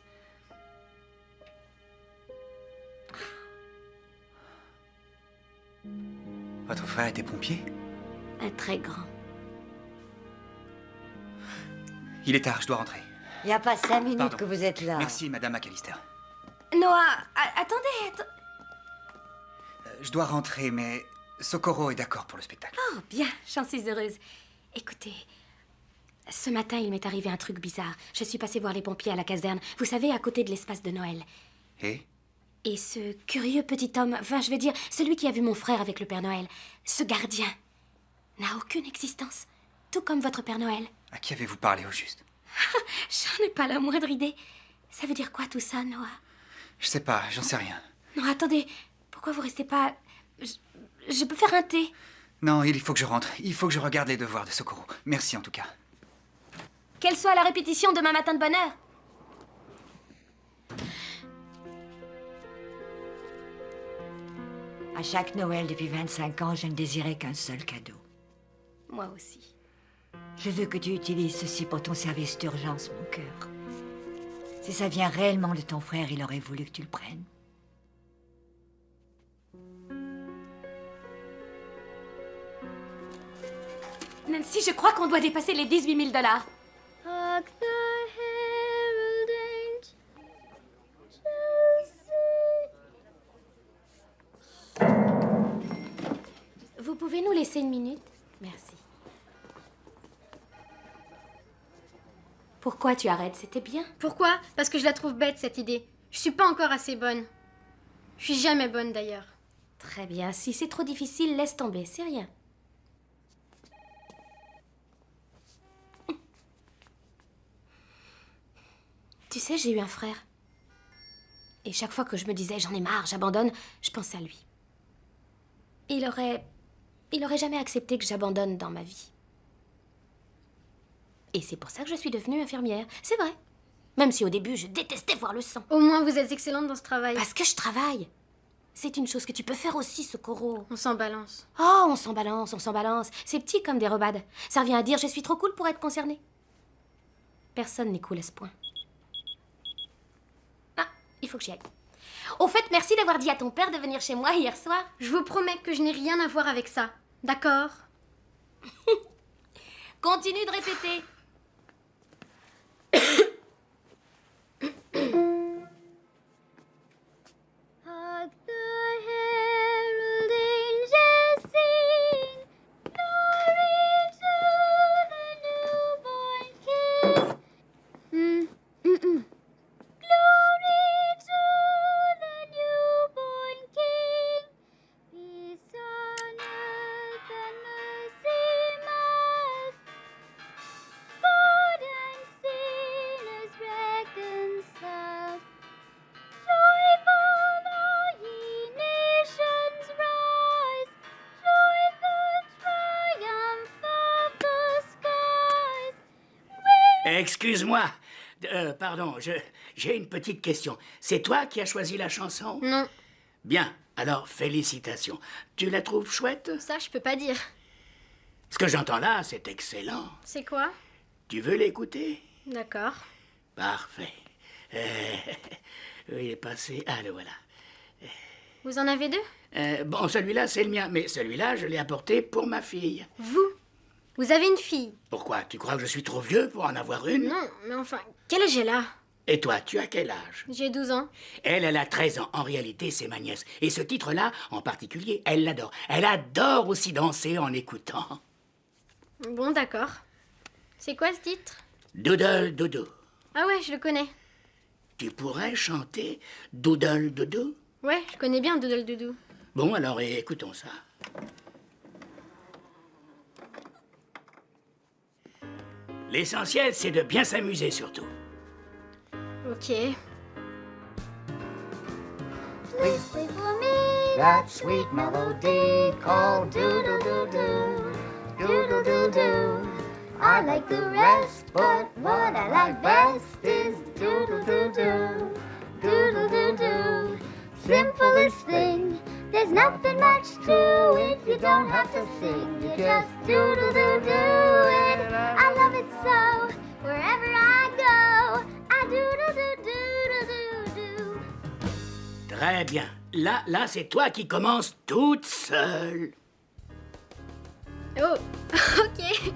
Votre frère était pompier? Un très grand. Il est tard, je dois rentrer. Il n'y a pas 5 minutes Pardon. que vous êtes là. Merci, Madame McAllister. Noah, attendez. Je dois rentrer, mais Socorro est d'accord pour le spectacle. Oh, bien, j'en suis heureuse. Écoutez, ce matin, il m'est arrivé un truc bizarre. Je suis passée voir les pompiers à la caserne, vous savez, à côté de l'espace de Noël. Et ce curieux petit homme, enfin, je veux dire, celui qui a vu mon frère avec le Père Noël, ce gardien, n'a aucune existence. Tout comme votre Père Noël. À qui avez-vous parlé au juste? J'en ai pas la moindre idée. Ça veut dire quoi tout ça, Noah? Je sais pas, j'en sais rien. Non, attendez. Pourquoi vous restez pas... Je peux faire un thé? Non, il faut que je rentre. Il faut que je regarde les devoirs de Socorro. Merci en tout cas. Qu'elle soit à la répétition demain matin de bonne heure. À chaque Noël depuis 25 ans, je ne désirais qu'un seul cadeau. Moi aussi. Je veux que tu utilises ceci pour ton service d'urgence, mon cœur. Si ça vient réellement de ton frère, il aurait voulu que tu le prennes. Nancy, je crois qu'on doit dépasser les 18 000 $. Hark the herald angels sing. Vous pouvez nous laisser une minute? Merci. Pourquoi tu arrêtes? C'était bien. Pourquoi? Parce que je la trouve bête, cette idée. Je suis pas encore assez bonne. Je suis jamais bonne, d'ailleurs. Très bien. Si c'est trop difficile, laisse tomber. C'est rien. Tu sais, j'ai eu un frère. Et chaque fois que je me disais, j'en ai marre, j'abandonne, je pensais à lui. Il aurait jamais accepté que j'abandonne dans ma vie. Et c'est pour ça que je suis devenue infirmière. C'est vrai. Même si au début, je détestais voir le sang. Au moins, vous êtes excellente dans ce travail. Parce que je travaille. C'est une chose que tu peux faire aussi, Socorro. On s'en balance. Oh, on s'en balance, on s'en balance. C'est petit comme des robades. Ça revient à dire, je suis trop cool pour être concernée. Personne n'est cool à ce point. Ah, il faut que j'y aille. Au fait, merci d'avoir dit à ton père de venir chez moi hier soir. Je vous promets que je n'ai rien à voir avec ça. D'accord? Continue de répéter. Hark the herald angels sing, glory to the newborn King. Glory to the newborn King. Peace on earth and mercy mild. God and sinners reconciled. Joyful all ye nations rise. Joy the triumph of the skies. Excuse-moi. Pardon, j'ai une petite question. C'est toi qui as choisi la chanson? Non. Bien, alors félicitations. Tu la trouves chouette? Ça, je peux pas dire. Ce que j'entends là, c'est excellent. C'est quoi? Tu veux l'écouter? D'accord. Parfait. Il est passé. Ah, le voilà. Vous en avez deux? Bon, celui-là, c'est le mien, mais celui-là, je l'ai apporté pour ma fille. Vous? Vous avez une fille? Pourquoi? Tu crois que je suis trop vieux pour en avoir une? Non, mais enfin, quel âge elle a? Et toi, tu as quel âge? J'ai 12 ans. Elle a 13 ans. En réalité, c'est ma nièce. Et ce titre-là, en particulier, elle l'adore. Elle adore aussi danser en écoutant. Bon, d'accord. C'est quoi ce titre? Doodle dodo. Ah ouais, je le connais. Tu pourrais chanter Doodle dodo? Ouais, je connais bien Doodle Doudou. Bon, alors écoutons ça. L'essentiel, c'est de bien s'amuser surtout. Ok. Please play for me that sweet melody called doodle-doo-doo, doodle-doo-doo. I like the rest, but what I like best is doodle-doo-doo, doodle-doo-doo. Simplest thing, there's nothing much to it. You don't have to sing, you just doodle-doo-doo it. I love it so, wherever I go, I doodle-doo-doo-doo-doo. Très bien. Là, c'est toi qui commences toute seule. Oh, ok.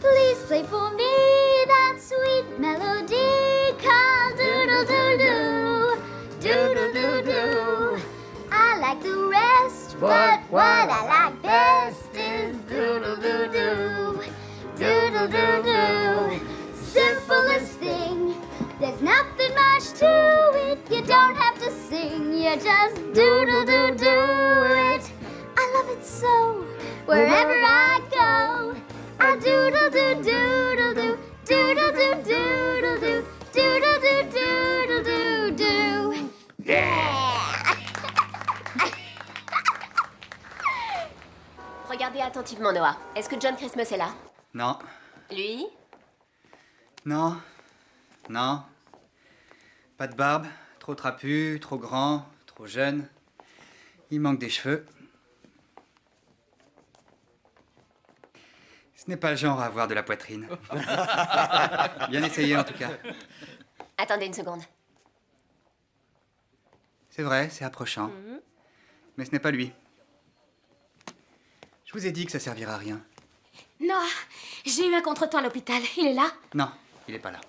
Please play for me that sweet melody called doodle-doo-doo, doodle-doo-doo. I like the rest, but what I like best is doodle-doo-doo, doodle-doo-doo. Simplest thing, there's nothing much to it. You don't have to sing, you just doodle-doo-doo it. I love it so, wherever I go, I doodle-doo-doodle-doo, doodle-doo-doodle-doo, doodle-doo-doodle-doo-doo. Regardez attentivement, Noah. Est-ce que John Christmas est là? Non. Lui? Non. Non. Pas de barbe, trop trapu, trop grand, trop jeune. Il manque des cheveux. Ce n'est pas le genre à avoir de la poitrine. Bien essayé en tout cas. Attendez une seconde. C'est vrai, c'est approchant. Mais ce n'est pas lui. Je vous ai dit que ça servira à rien. Noah, j'ai eu un contretemps à l'hôpital. Il est là? Non, il n'est pas là.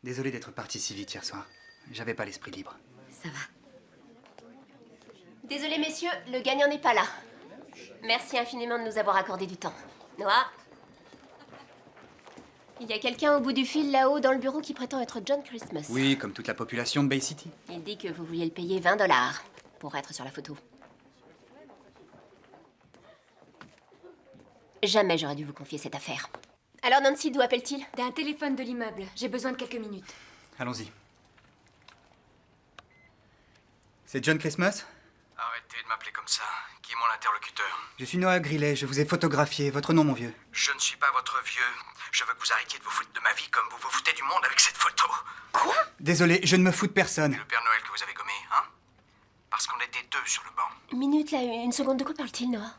Désolé d'être parti si vite hier soir. J'avais pas l'esprit libre. Ça va. Désolé, messieurs, le gagnant n'est pas là. Merci infiniment de nous avoir accordé du temps. Noah? Il y a quelqu'un au bout du fil là-haut dans le bureau qui prétend être John Christmas. Oui, comme toute la population de Bay City. Il dit que vous vouliez le payer $20 pour être sur la photo. Jamais j'aurais dû vous confier cette affaire. Alors Nancy, d'où appelle-t-il? D'un téléphone de l'immeuble. J'ai besoin de quelques minutes. Allons-y. C'est John Christmas? Arrêtez de m'appeler comme ça. Qui est mon interlocuteur? Je suis Noah Grillet, je vous ai photographié. Votre nom, mon vieux? Je ne suis pas votre vieux. Je veux que vous arrêtiez de vous foutre de ma vie comme vous vous foutez du monde avec cette photo. Quoi? Désolé, je ne me fous de personne. Le Père Noël que vous avez gommé, hein? Parce qu'on était deux sur le banc. Une minute là, une seconde, de quoi parle-t-il, Noah?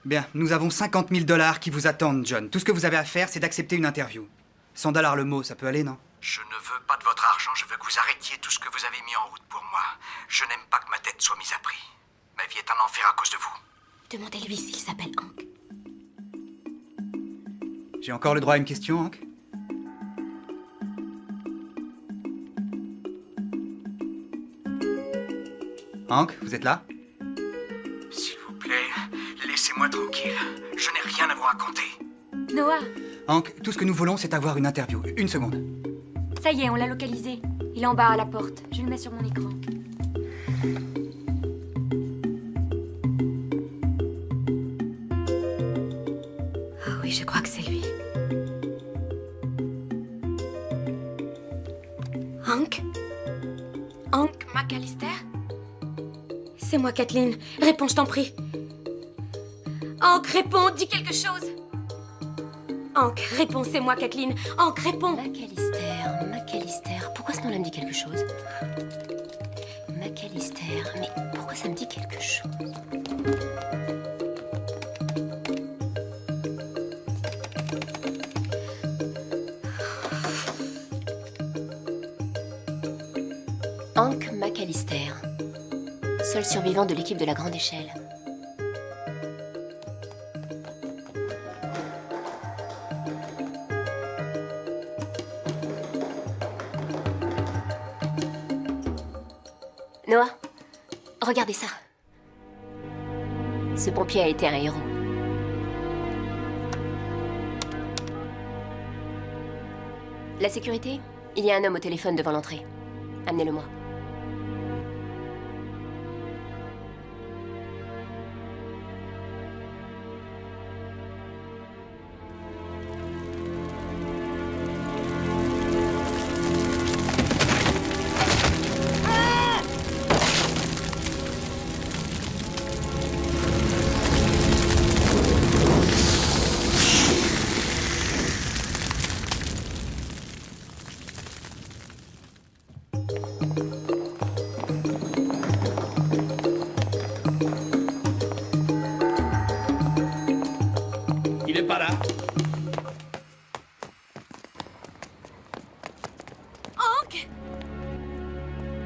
Bien, nous avons $50 000 qui vous attendent, John. Tout ce que vous avez à faire, c'est d'accepter une interview. $100 le mot, ça peut aller, non? Je ne veux pas de votre argent, je veux que vous arrêtiez tout ce que vous avez mis en route pour moi. Je n'aime pas que ma tête soit mise à prix. Ma vie est un enfer à cause de vous. Demandez-lui s'il s'appelle Hank. J'ai encore le droit à une question, Hank? Hank, vous êtes là? S'il vous plaît, laissez-moi tranquille. Je n'ai rien à vous raconter. Noah, Hank, tout ce que nous voulons, c'est avoir une interview. Une seconde. ça y est, on l'a localisé. Il est en bas à la porte. Je le mets sur mon écran. Ah oui, je crois que c'est lui. Hank? Hank McAllister? C'est moi, Kathleen. Réponds, je t'en prie. Hank, réponds, dis quelque chose. Hank, réponds, c'est moi, Kathleen. Hank, réponds. McAllister. Pourquoi ce nom-là me dit quelque chose? McAllister. Mais pourquoi ça me dit quelque chose? Hank McAllister. Seul survivant de l'équipe de la Grande Échelle. Noah, regardez ça. Ce pompier a été un héros. La sécurité? Il y a un homme au téléphone devant l'entrée. Amenez-le-moi. Il est pas là. Hank!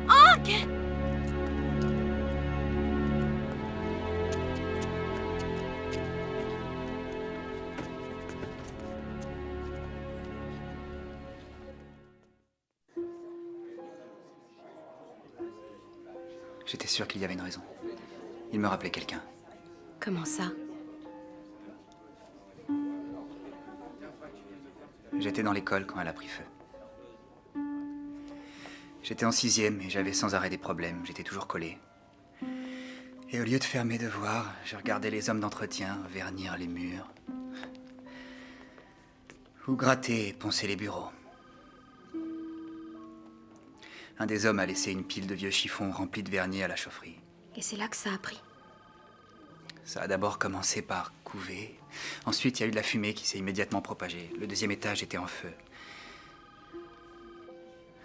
Hank! J'étais sûr qu'il y avait une raison. Il me rappelait quelqu'un. Comment ça? J'étais dans l'école quand elle a pris feu. J'étais en 6e et j'avais sans arrêt des problèmes. J'étais toujours collé. Et au lieu de faire mes devoirs, je regardais les hommes d'entretien vernir les murs. Ou gratter et poncer les bureaux. Un des hommes a laissé une pile de vieux chiffons remplis de vernis à la chaufferie. Et c'est là que ça a pris. Ça a d'abord commencé par couver. Ensuite, il y a eu de la fumée qui s'est immédiatement propagée. Le 2e étage était en feu.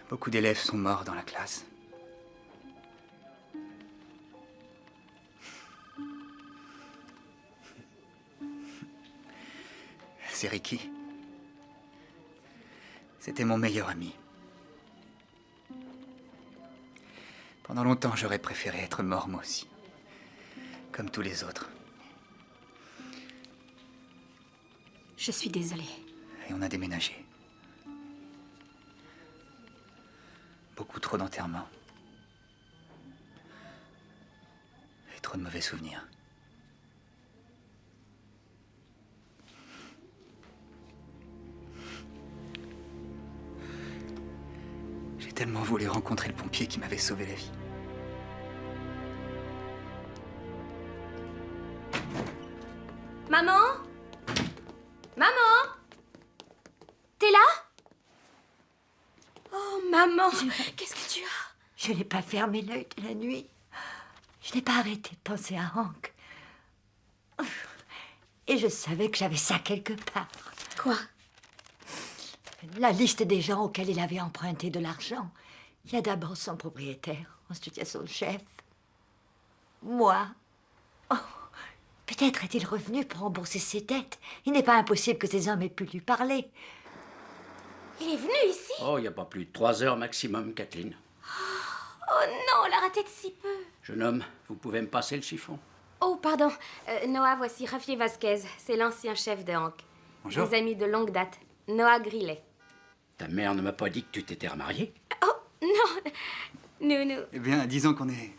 Beaucoup d'élèves sont morts dans la classe. C'est Ricky. C'était mon meilleur ami. Pendant longtemps, j'aurais préféré être mort moi aussi. Comme tous les autres. Je suis désolée. Et on a déménagé. Beaucoup trop d'enterrements. Et trop de mauvais souvenirs. J'ai tellement voulu rencontrer le pompier qui m'avait sauvé la vie. Maman? Maman? T'es là? Oh, maman, qu'est-ce que tu as? Je n'ai pas fermé l'œil de la nuit. Je n'ai pas arrêté de penser à Hank. Et je savais que j'avais ça quelque part. Quoi? La liste des gens auxquels il avait emprunté de l'argent. Il y a d'abord son propriétaire, ensuite il y a son chef. Moi. Oh, peut-être est-il revenu pour rembourser ses dettes. Il n'est pas impossible que ces hommes aient pu lui parler. Il est venu ici? Oh, il n'y a pas plus de 3 heures maximum, Kathleen. Oh non, on l'a raté de si peu. Jeune homme, vous pouvez me passer le chiffon? Oh, pardon. Noah, voici Javier Vasquez. C'est l'ancien chef de Hank. Bonjour. Des amis de longue date. Noah Grillet. Ta mère ne m'a pas dit que tu t'étais remarié? Oh, non. Nous. Eh bien, disons qu'on est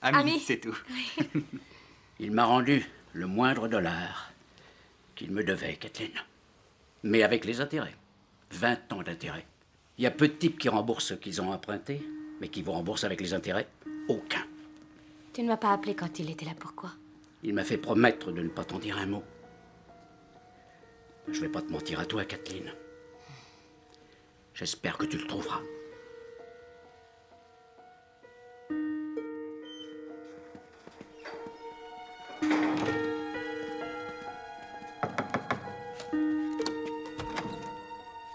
amis, c'est tout. Il m'a rendu le moindre dollar qu'il me devait, Kathleen. Mais avec les intérêts. 20 ans d'intérêts. Il y a peu de types qui remboursent ce qu'ils ont emprunté, mais qui vous remboursent avec les intérêts. Aucun. Tu ne m'as pas appelé quand il était là, pourquoi? Il m'a fait promettre de ne pas t'en dire un mot. Je vais pas te mentir à toi, Kathleen. J'espère que tu le trouveras.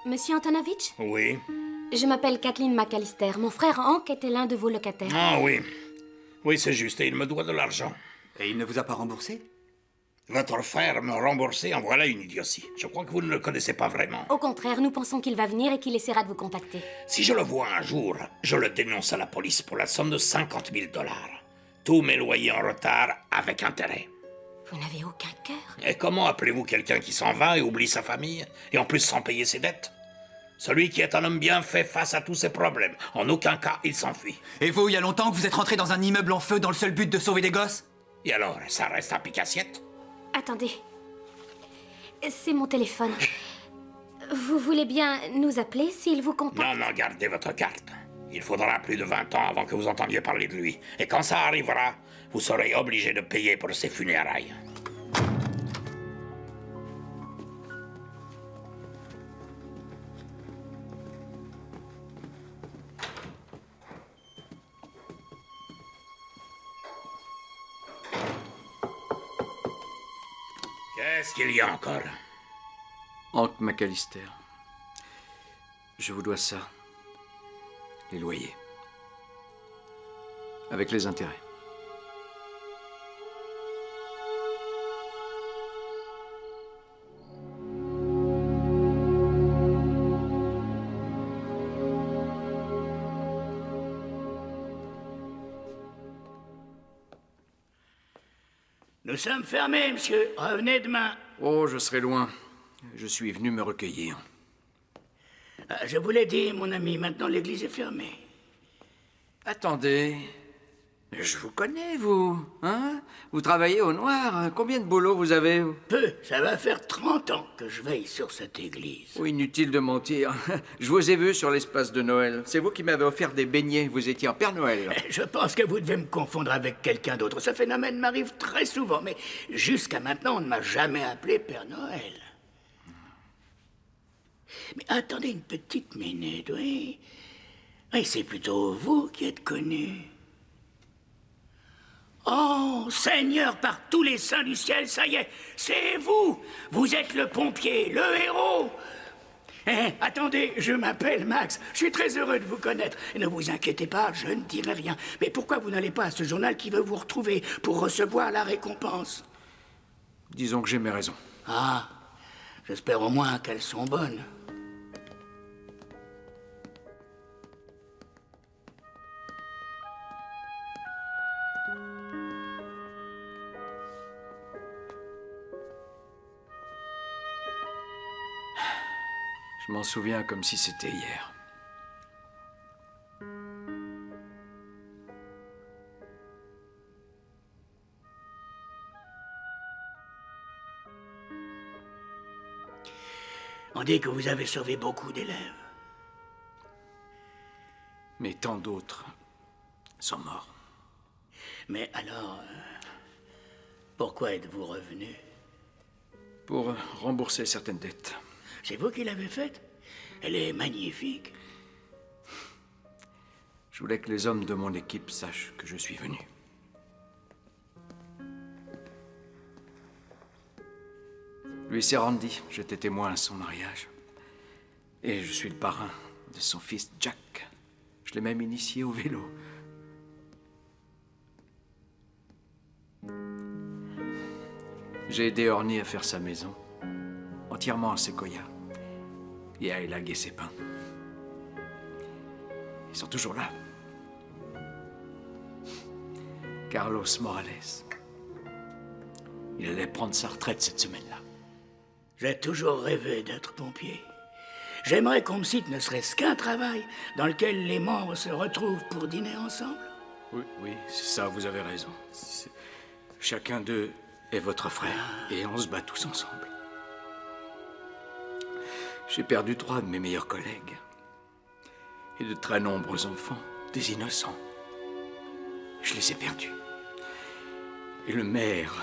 Monsieur Antonovitch? Oui. Je m'appelle Kathleen McAllister. Mon frère Hank était l'un de vos locataires. Ah oui. Oui, c'est juste, et il me doit de l'argent. Et il ne vous a pas remboursé? Votre frère me rembourser, en voilà une idiotie. Je crois que vous ne le connaissez pas vraiment. Au contraire, nous pensons qu'il va venir et qu'il essaiera de vous contacter. Si je le vois un jour, je le dénonce à la police pour la somme de 50 000 $. Tous mes loyers en retard avec intérêt. Vous n'avez aucun cœur. Et comment appelez-vous quelqu'un qui s'en va et oublie sa famille, et en plus sans payer ses dettes? Celui qui est un homme bien fait face à tous ses problèmes. En aucun cas, il s'enfuit. Et vous, il y a longtemps que vous êtes rentré dans un immeuble en feu dans le seul but de sauver des gosses? Et alors, ça reste un pique-assiette? Attendez. C'est mon téléphone. Vous voulez bien nous appeler s'il vous contacte? Non, non, gardez votre carte. Il faudra plus de 20 ans avant que vous entendiez parler de lui. Et quand ça arrivera, vous serez obligé de payer pour ses funérailles. Qu'est-ce qu'il y a encore? Hank McAllister. Je vous dois ça. Les loyers. Avec les intérêts. Nous sommes fermés, monsieur. Revenez demain. Oh, je serai loin. Je suis venu me recueillir. Ah, je vous l'ai dit, mon ami, maintenant l'église est fermée. Attendez. Je vous connais, vous. Hein? Vous travaillez au noir. Combien de boulot vous avez? Peu. Ça va faire 30 ans que je veille sur cette église. Oh, inutile de mentir. Je vous ai vu sur l'espace de Noël. C'est vous qui m'avez offert des beignets. Vous étiez en Père Noël. Je pense que vous devez me confondre avec quelqu'un d'autre. Ce phénomène m'arrive très souvent, mais jusqu'à maintenant, on ne m'a jamais appelé Père Noël. Mais attendez une petite minute, oui. Oui, c'est plutôt vous qui êtes connu. Oh, Seigneur, par tous les saints du ciel, ça y est, c'est vous. Vous êtes le pompier, le héros. Attendez, je m'appelle Max. Je suis très heureux de vous connaître. Ne vous inquiétez pas, je ne dirai rien. Mais pourquoi vous n'allez pas à ce journal qui veut vous retrouver pour recevoir la récompense? Disons que j'ai mes raisons. Ah, j'espère au moins qu'elles sont bonnes. Je m'en souviens comme si c'était hier. On dit que vous avez sauvé beaucoup d'élèves. Mais tant d'autres sont morts. Mais alors, pourquoi êtes-vous revenu? Pour rembourser certaines dettes. C'est vous qui l'avez faite? Elle est magnifique. Je voulais que les hommes de mon équipe sachent que je suis venu. Lui, c'est Randy. J'étais témoin à son mariage. Et je suis le parrain de son fils Jack. Je l'ai même initié au vélo. J'ai aidé Orny à faire sa maison, entièrement en séquoia, et à élaguer ses pins. Ils sont toujours là. Carlos Morales. Il allait prendre sa retraite cette semaine-là. J'ai toujours rêvé d'être pompier. J'aimerais qu'on me cite ne serait-ce qu'un travail dans lequel les membres se retrouvent pour dîner ensemble. Oui, oui, c'est ça, vous avez raison. Chacun d'eux est votre frère, et on se bat tous ensemble. J'ai perdu 3 de mes meilleurs collègues. Et de très nombreux enfants, des innocents. Je les ai perdus. Et le maire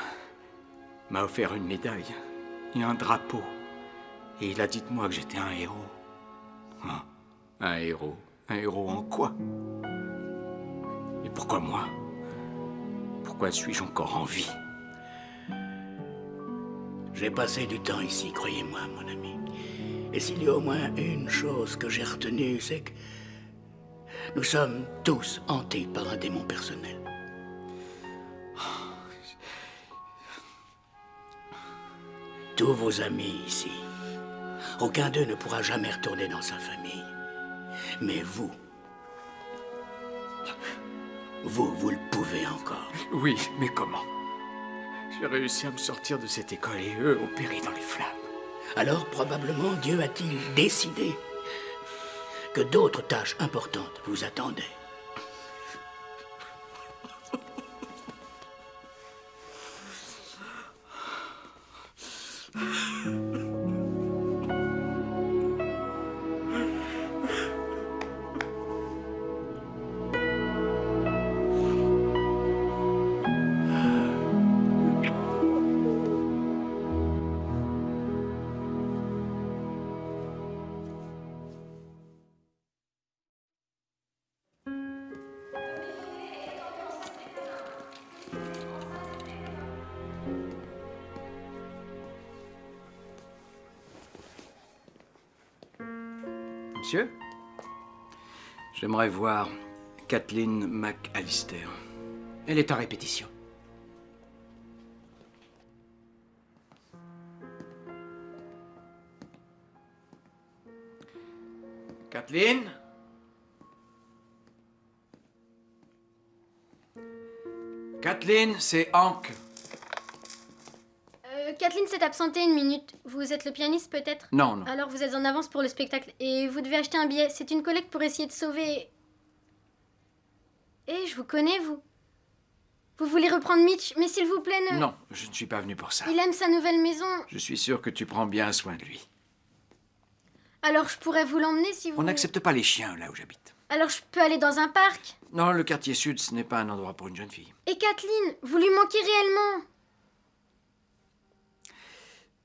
m'a offert une médaille et un drapeau. Et il a dit de moi que j'étais un héros. Ah, un héros? Un héros en quoi? Et pourquoi moi? Pourquoi suis-je encore en vie? J'ai passé du temps ici, croyez-moi, mon ami. Et s'il y a au moins une chose que j'ai retenue, c'est que nous sommes tous hantés par un démon personnel. Tous vos amis ici, aucun d'eux ne pourra jamais retourner dans sa famille. Mais vous, vous le pouvez encore. Oui, mais comment? J'ai réussi à me sortir de cette école et eux ont péri dans les flammes. Alors probablement Dieu a-t-il décidé que d'autres tâches importantes vous attendaient. Monsieur, j'aimerais voir Kathleen McAllister. Elle est en répétition. Kathleen? Kathleen, c'est Hank. Kathleen s'est absentée une minute. Vous êtes le pianiste peut-être? Non, non. Alors vous êtes en avance pour le spectacle et vous devez acheter un billet. C'est une collecte pour essayer de sauver... Eh, je vous connais, vous. Vous voulez reprendre Mitch, mais s'il vous plaît, ne... Non, je ne suis pas venu pour ça. Il aime sa nouvelle maison. Je suis sûr que tu prends bien soin de lui. Alors je pourrais vous l'emmener si vous... On n'accepte pas les chiens là où j'habite. Alors je peux aller dans un parc? Non, le quartier sud, ce n'est pas un endroit pour une jeune fille. Et Kathleen, vous lui manquez réellement?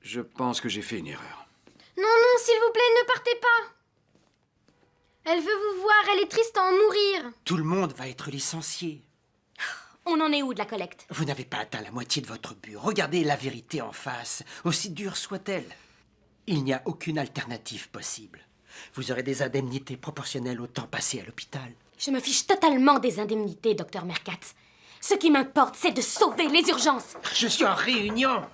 Je pense que j'ai fait une erreur. Non, non, s'il vous plaît, ne partez pas. Elle veut vous voir, elle est triste à en mourir. Tout le monde va être licencié. On en est où de la collecte? Vous n'avez pas atteint la moitié de votre but. Regardez la vérité en face, aussi dure soit-elle. Il n'y a aucune alternative possible. Vous aurez des indemnités proportionnelles au temps passé à l'hôpital. Je me fiche totalement des indemnités, docteur Merkatz. Ce qui m'importe, c'est de sauver les urgences. Je suis en réunion.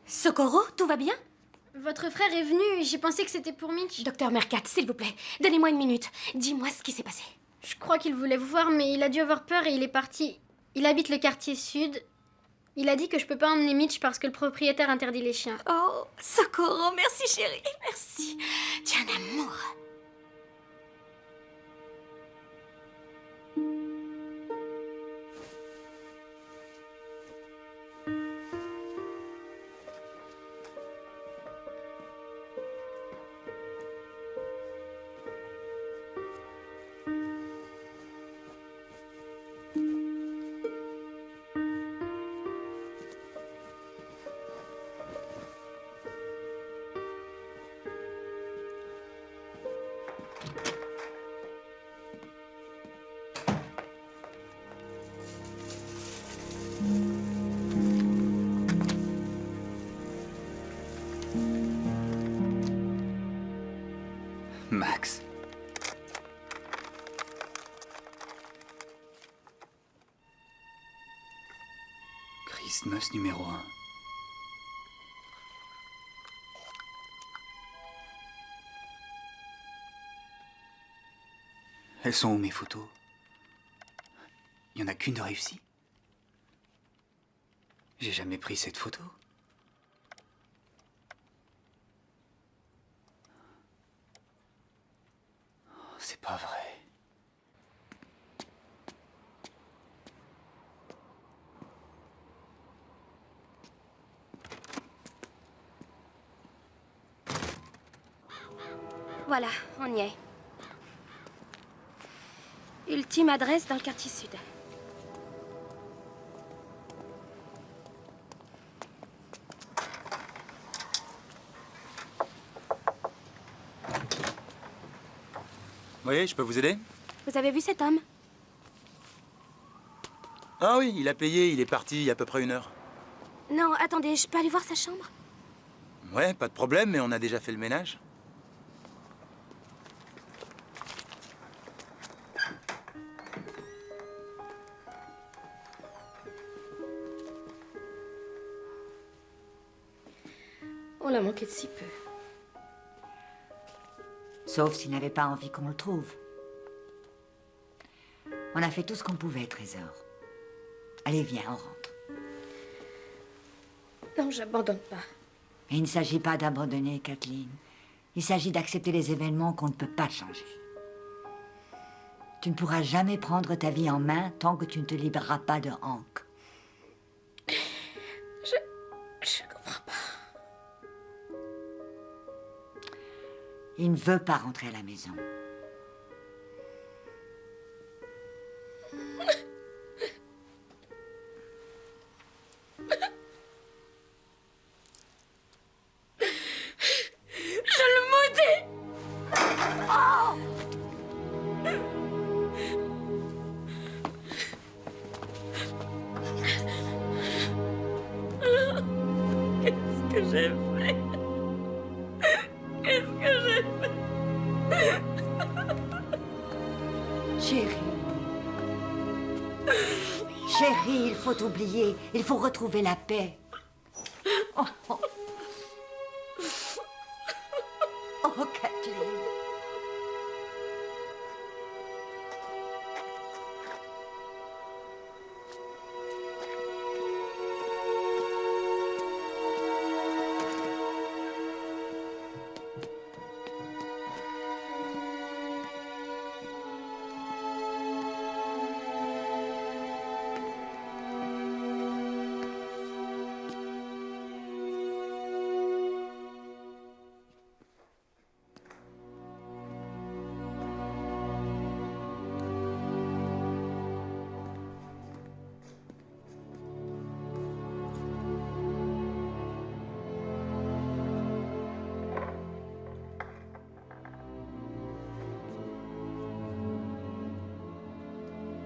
Socorro, tout va bien? Votre frère est venu et j'ai pensé que c'était pour Mitch. Docteur Merkatz, s'il vous plaît, donnez-moi une minute. Dis-moi ce qui s'est passé. Je crois qu'il voulait vous voir, mais il a dû avoir peur et il est parti. Il habite le quartier sud. Il a dit que je peux pas emmener Mitch parce que le propriétaire interdit les chiens. Oh, Socorro, merci chérie, merci. Tu es un amour. Max. Christmas numéro 1. Elles sont où mes photos? Il n'y en a qu'une de réussie. J'ai jamais pris cette photo. C'est pas vrai. Voilà, on y est. Ultime adresse dans le quartier sud. Oui, je peux vous aider? Vous avez vu cet homme? Ah oui, il a payé, il est parti il y a à peu près 1 heure. Non, attendez, je peux aller voir sa chambre? Ouais, pas de problème, mais on a déjà fait le ménage. On l'a manqué de si peu. Sauf s'il n'avait pas envie qu'on le trouve. On a fait tout ce qu'on pouvait, Trésor. Allez, viens, on rentre. Non, j'abandonne pas. Mais il ne s'agit pas d'abandonner, Kathleen. Il s'agit d'accepter les événements qu'on ne peut pas changer. Tu ne pourras jamais prendre ta vie en main tant que tu ne te libéreras pas de Hank. Je comprends pas. Il ne veut pas rentrer à la maison. Je le maudis! Oh! Qu'est-ce que j'ai fait? Qu'est-ce que j'ai fait? Chérie. Chérie, il faut oublier. Il faut retrouver la paix. Oh, oh. Oh, Kathleen.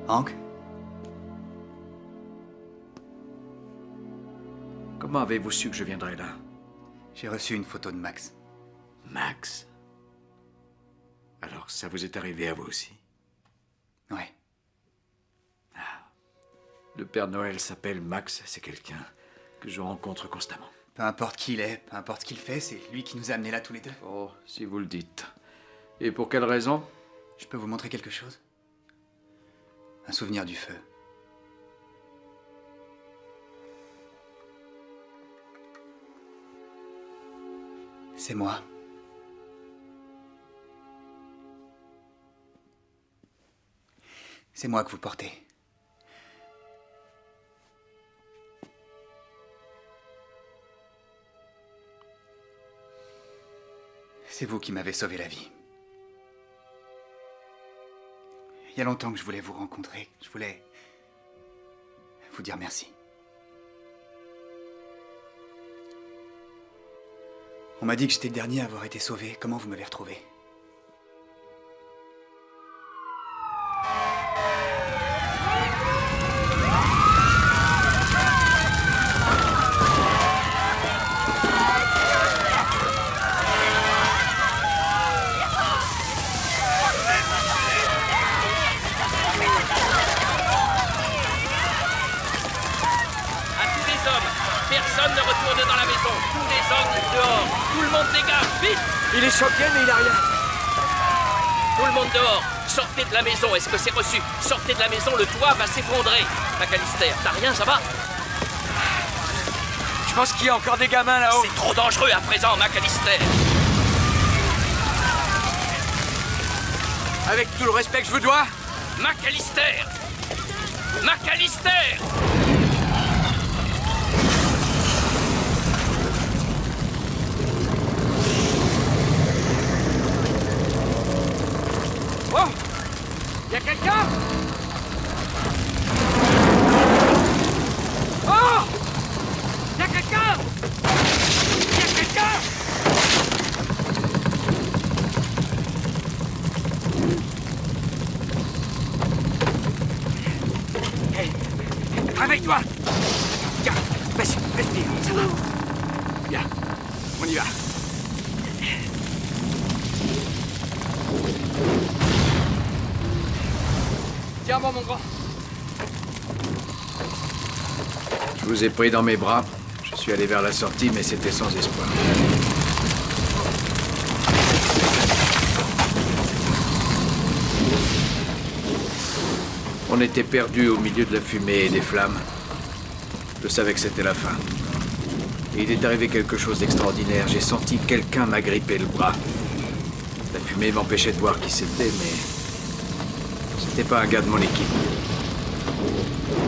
Hank? Comment avez-vous su que je viendrais là? J'ai reçu une photo de Max. Max? Alors, ça vous est arrivé à vous aussi? Ouais. Le Père Noël s'appelle Max, c'est quelqu'un que je rencontre constamment. Peu importe qui il est, peu importe ce qu'il fait, c'est lui qui nous a amenés là tous les deux. Oh, si vous le dites. Et pour quelle raison? Je peux vous montrer quelque chose? Un souvenir du feu. C'est moi. C'est moi que vous portez. C'est vous qui m'avez sauvé la vie. Il y a longtemps que je voulais vous rencontrer. Je voulais vous dire merci. On m'a dit que j'étais le dernier à avoir été sauvé. Comment vous m'avez retrouvé? Personne ne retourne dans la maison. Tous les hommes dehors. Tout le monde dégage. Vite! Il est choqué, mais il a rien. Tout le monde dehors. Sortez de la maison. Est-ce que c'est reçu? Sortez de la maison. Le toit va s'effondrer. McAllister, t'as rien, ça va? Je pense qu'il y a encore des gamins là-haut. C'est trop dangereux à présent, McAllister. Avec tout le respect que je vous dois. McAllister! McAllister! Oh! Y a quelqu'un? Oh! Y a quelqu'un? Y a quelqu'un? Hey, réveille-toi! Tiens, respire, ça va. Bien, on y va. Tiens bon, mon grand. Je vous ai pris dans mes bras. Je suis allé vers la sortie, mais c'était sans espoir. On était perdus au milieu de la fumée et des flammes. Je savais que c'était la fin. Et il est arrivé quelque chose d'extraordinaire. J'ai senti que quelqu'un m'agripper le bras. La fumée m'empêchait de voir qui c'était, mais... c'était pas un gars de mon équipe.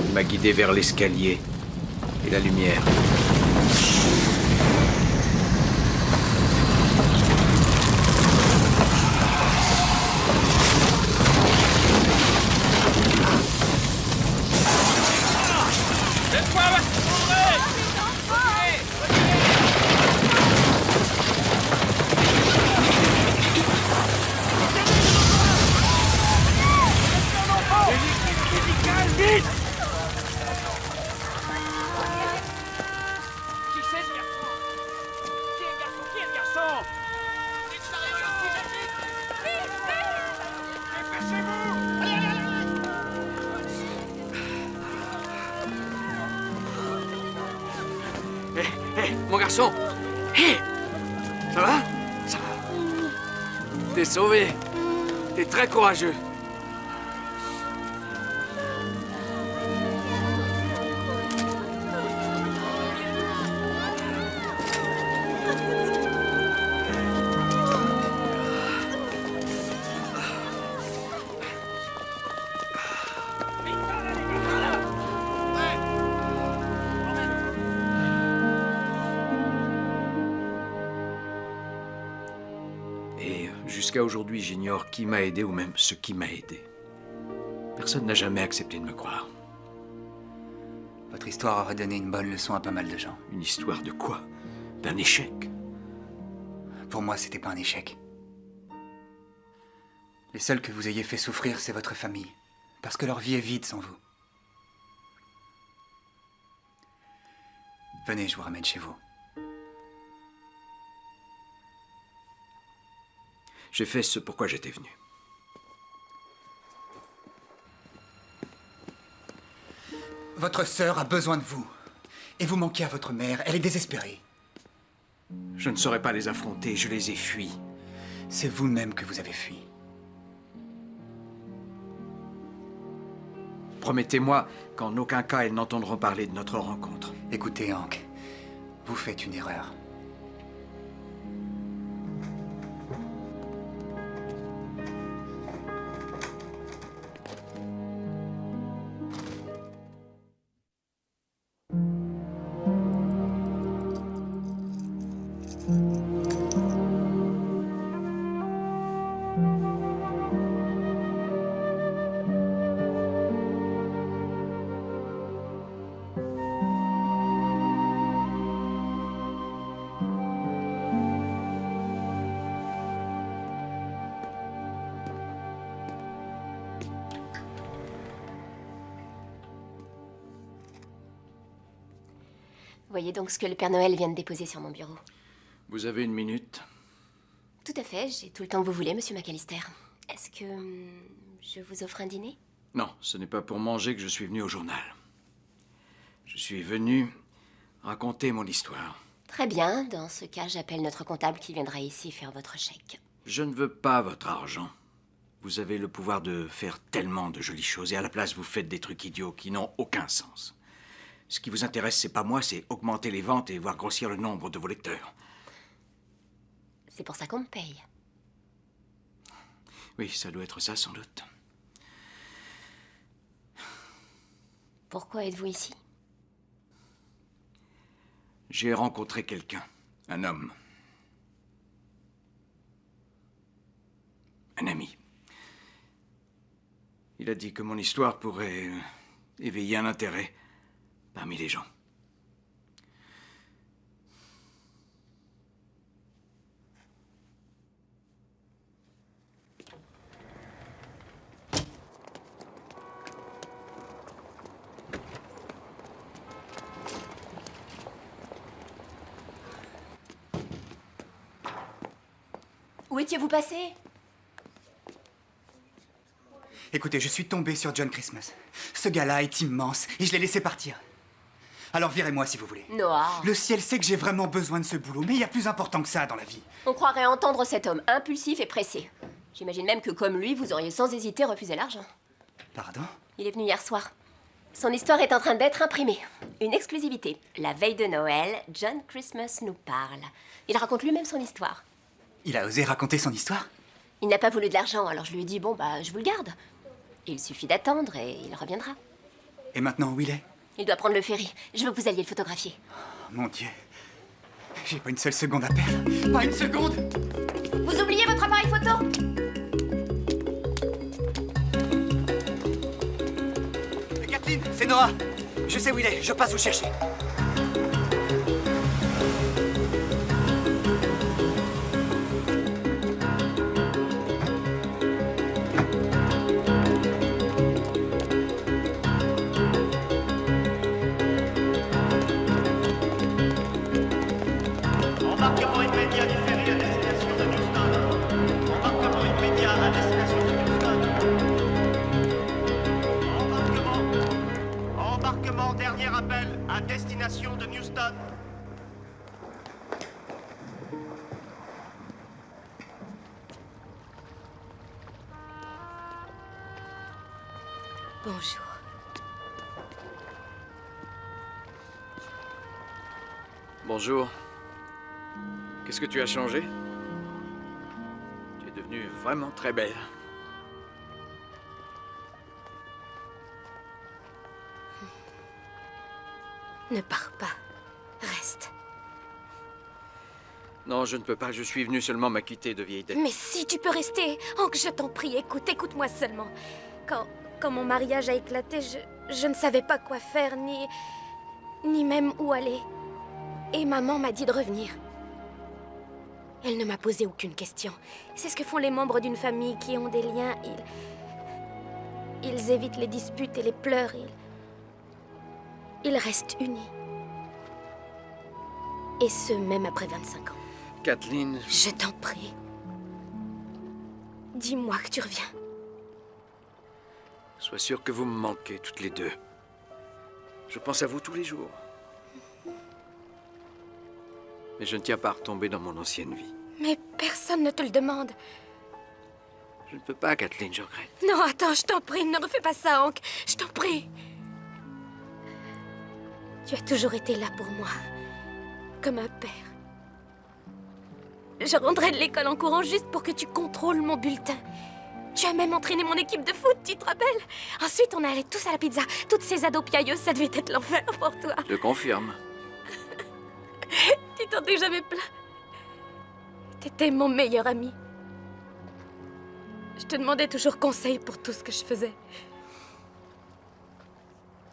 Il m'a guidé vers l'escalier et la lumière. Mon garçon! Hé! Ça va? Ça va. T'es sauvé. T'es très courageux. Jusqu'à aujourd'hui, j'ignore qui m'a aidé ou même ce qui m'a aidé. Personne n'a jamais accepté de me croire. Votre histoire aurait donné une bonne leçon à pas mal de gens. Une histoire de quoi? D'un échec? Pour moi, c'était pas un échec. Les seuls que vous ayez fait souffrir, c'est votre famille. Parce que leur vie est vide sans vous. Venez, je vous ramène chez vous. J'ai fait ce pourquoi j'étais venu. Votre sœur a besoin de vous. Et vous manquez à votre mère. Elle est désespérée. Je ne saurais pas les affronter. Je les ai fuis. C'est vous-même que vous avez fui. Promettez-moi qu'en aucun cas elles n'entendront parler de notre rencontre. Écoutez, Hank, vous faites une erreur. Voyez donc ce que le Père Noël vient de déposer sur mon bureau. Vous avez une minute? Tout à fait, j'ai tout le temps que vous voulez, monsieur McAllister. Est-ce que je vous offre un dîner? Non, ce n'est pas pour manger que je suis venu au journal. Je suis venu raconter mon histoire. Très bien, dans ce cas, j'appelle notre comptable qui viendra ici faire votre chèque. Je ne veux pas votre argent. Vous avez le pouvoir de faire tellement de jolies choses et à la place, vous faites des trucs idiots qui n'ont aucun sens. Ce qui vous intéresse, c'est pas moi, c'est augmenter les ventes et voir grossir le nombre de vos lecteurs. C'est pour ça qu'on me paye. Oui, ça doit être ça, sans doute. Pourquoi êtes-vous ici? J'ai rencontré quelqu'un, un homme. Un ami. Il a dit que mon histoire pourrait éveiller un intérêt parmi les gens. Où étiez-vous passé? Écoutez, je suis tombé sur John Christmas. Ce gars-là est immense et je l'ai laissé partir. Alors virez-moi si vous voulez. Noah. Le ciel sait que j'ai vraiment besoin de ce boulot, mais il y a plus important que ça dans la vie. On croirait entendre cet homme impulsif et pressé. J'imagine même que comme lui, vous auriez sans hésiter refusé l'argent. Pardon? Il est venu hier soir. Son histoire est en train d'être imprimée. Une exclusivité. La veille de Noël, John Christmas nous parle. Il raconte lui-même son histoire. Il a osé raconter son histoire? Il n'a pas voulu de l'argent, alors je lui ai dit, bon, bah, je vous le garde. Il suffit d'attendre et il reviendra. Et maintenant, où il est? Il doit prendre le ferry. Je veux que vous alliez le photographier. Oh, mon Dieu. J'ai pas une seule seconde à perdre. Pas une seconde! Vous oubliez votre appareil photo? Kathleen, c'est Noah. Je sais où il est, je passe vous chercher. Embarquement immédiat du ferry à destination de Houston. Embarquement immédiat à destination de Houston. Embarquement, dernier appel à destination de Houston. Bonjour. Bonjour. Qu'est-ce que tu as changé? Tu es devenue vraiment très belle. Ne pars pas. Reste. Non, je ne peux pas. Je suis venu seulement m'acquitter de vieilles dettes. Mais si, tu peux rester. Oh, que je t'en prie, écoute-moi seulement. Quand mon mariage a éclaté, je ne savais pas quoi faire, ni même où aller. Et maman m'a dit de revenir. Elle ne m'a posé aucune question. C'est ce que font les membres d'une famille qui ont des liens. Ils évitent les disputes et les pleurs. Ils restent unis. Et ce, même après 25 ans. Kathleen... Je t'en prie. Dis-moi que tu reviens. Sois sûre que vous me manquez, toutes les deux. Je pense à vous tous les jours. Mais je ne tiens pas à retomber dans mon ancienne vie. Mais personne ne te le demande. Je ne peux pas, Kathleen, je regrette. Non, attends, je t'en prie, ne refais pas ça, Hank. Je t'en prie. Tu as toujours été là pour moi. Comme un père. Je rentrais de l'école en courant juste pour que tu contrôles mon bulletin. Tu as même entraîné mon équipe de foot, tu te rappelles? Ensuite, on allait tous à la pizza. Toutes ces ados piailleuses, ça devait être l'enfer pour toi. Je confirme. Tu t'en es jamais plaint. T'étais mon meilleur ami. Je te demandais toujours conseil pour tout ce que je faisais.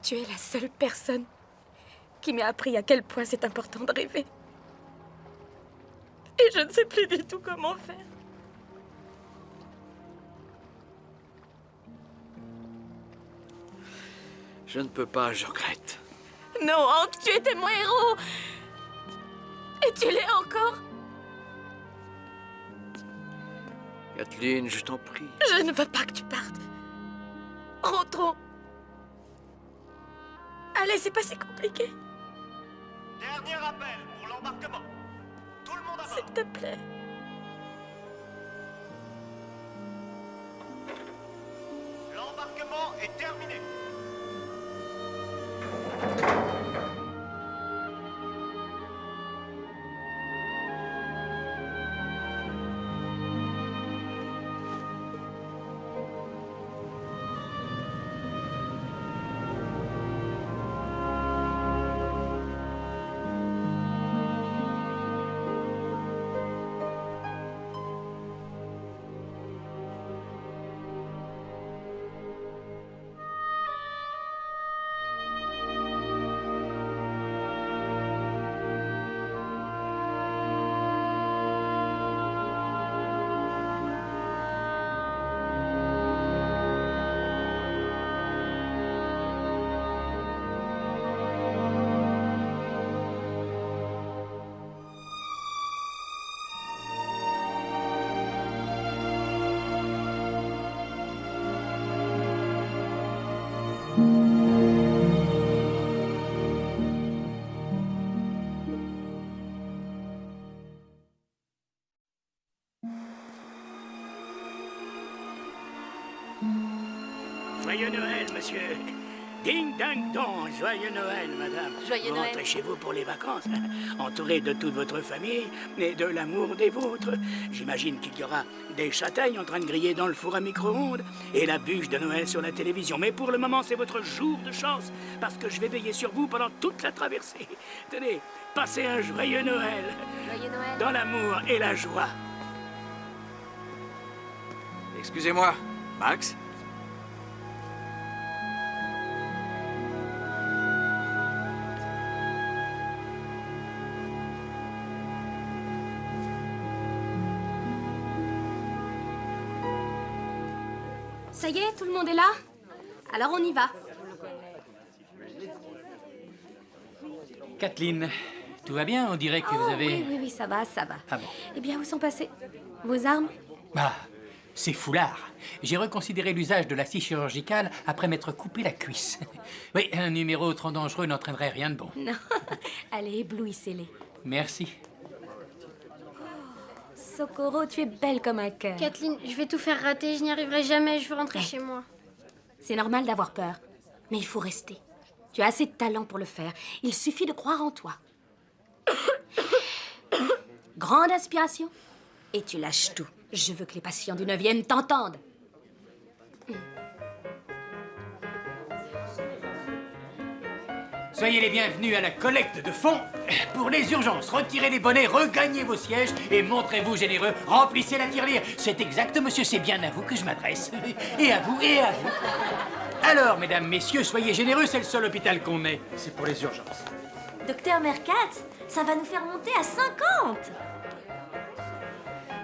Tu es la seule personne qui m'a appris à quel point c'est important de rêver. Et je ne sais plus du tout comment faire. Je ne peux pas, je regrette. Non, Hank, tu étais mon héros. Et tu l'es encore. Kathleen, je t'en prie. Je ne veux pas que tu partes. Rentrons. Allez, c'est pas si compliqué. Dernier appel pour l'embarquement. Tout le monde à bord. S'il te plaît. L'embarquement est terminé. Joyeux Noël, monsieur. Ding dang dong, joyeux Noël, madame. Joyeux vous Noël. rentrez chez vous pour les vacances, entouré de toute votre famille et de l'amour des vôtres. J'imagine qu'il y aura des châtaignes en train de griller dans le four à micro-ondes et la bûche de Noël sur la télévision. Mais pour le moment, c'est votre jour de chance parce que je vais veiller sur vous pendant toute la traversée. Tenez, passez un joyeux Noël. Joyeux Noël. Dans l'amour et la joie. Excusez-moi, Max? Ça y est, tout le monde est là? Alors on y va. Kathleen, tout va bien? On dirait que vous avez... Oui, ça va, ça va. Ah bon? Eh bien, où sont passées vos armes? Ah, c'est foulard. J'ai reconsidéré l'usage de la scie chirurgicale après m'être coupé la cuisse. Oui, un numéro trop dangereux n'entraînerait rien de bon. Non. Allez, éblouissez-les. Merci. Socorro, tu es belle comme un cœur. Kathleen, je vais tout faire rater, je n'y arriverai jamais, je veux rentrer chez moi. C'est normal d'avoir peur, mais il faut rester. Tu as assez de talent pour le faire. Il suffit de croire en toi. Grande inspiration. Et tu lâches tout. Je veux que les patients du 9e t'entendent. Soyez les bienvenus à la collecte de fonds pour les urgences. Retirez les bonnets, regagnez vos sièges et montrez-vous généreux. Remplissez la tirelire. C'est exact, monsieur, c'est bien à vous que je m'adresse. Et à vous, et à vous. Alors, mesdames, messieurs, soyez généreux, c'est le seul hôpital qu'on ait. C'est pour les urgences. Docteur Merkat, ça va nous faire monter à 50.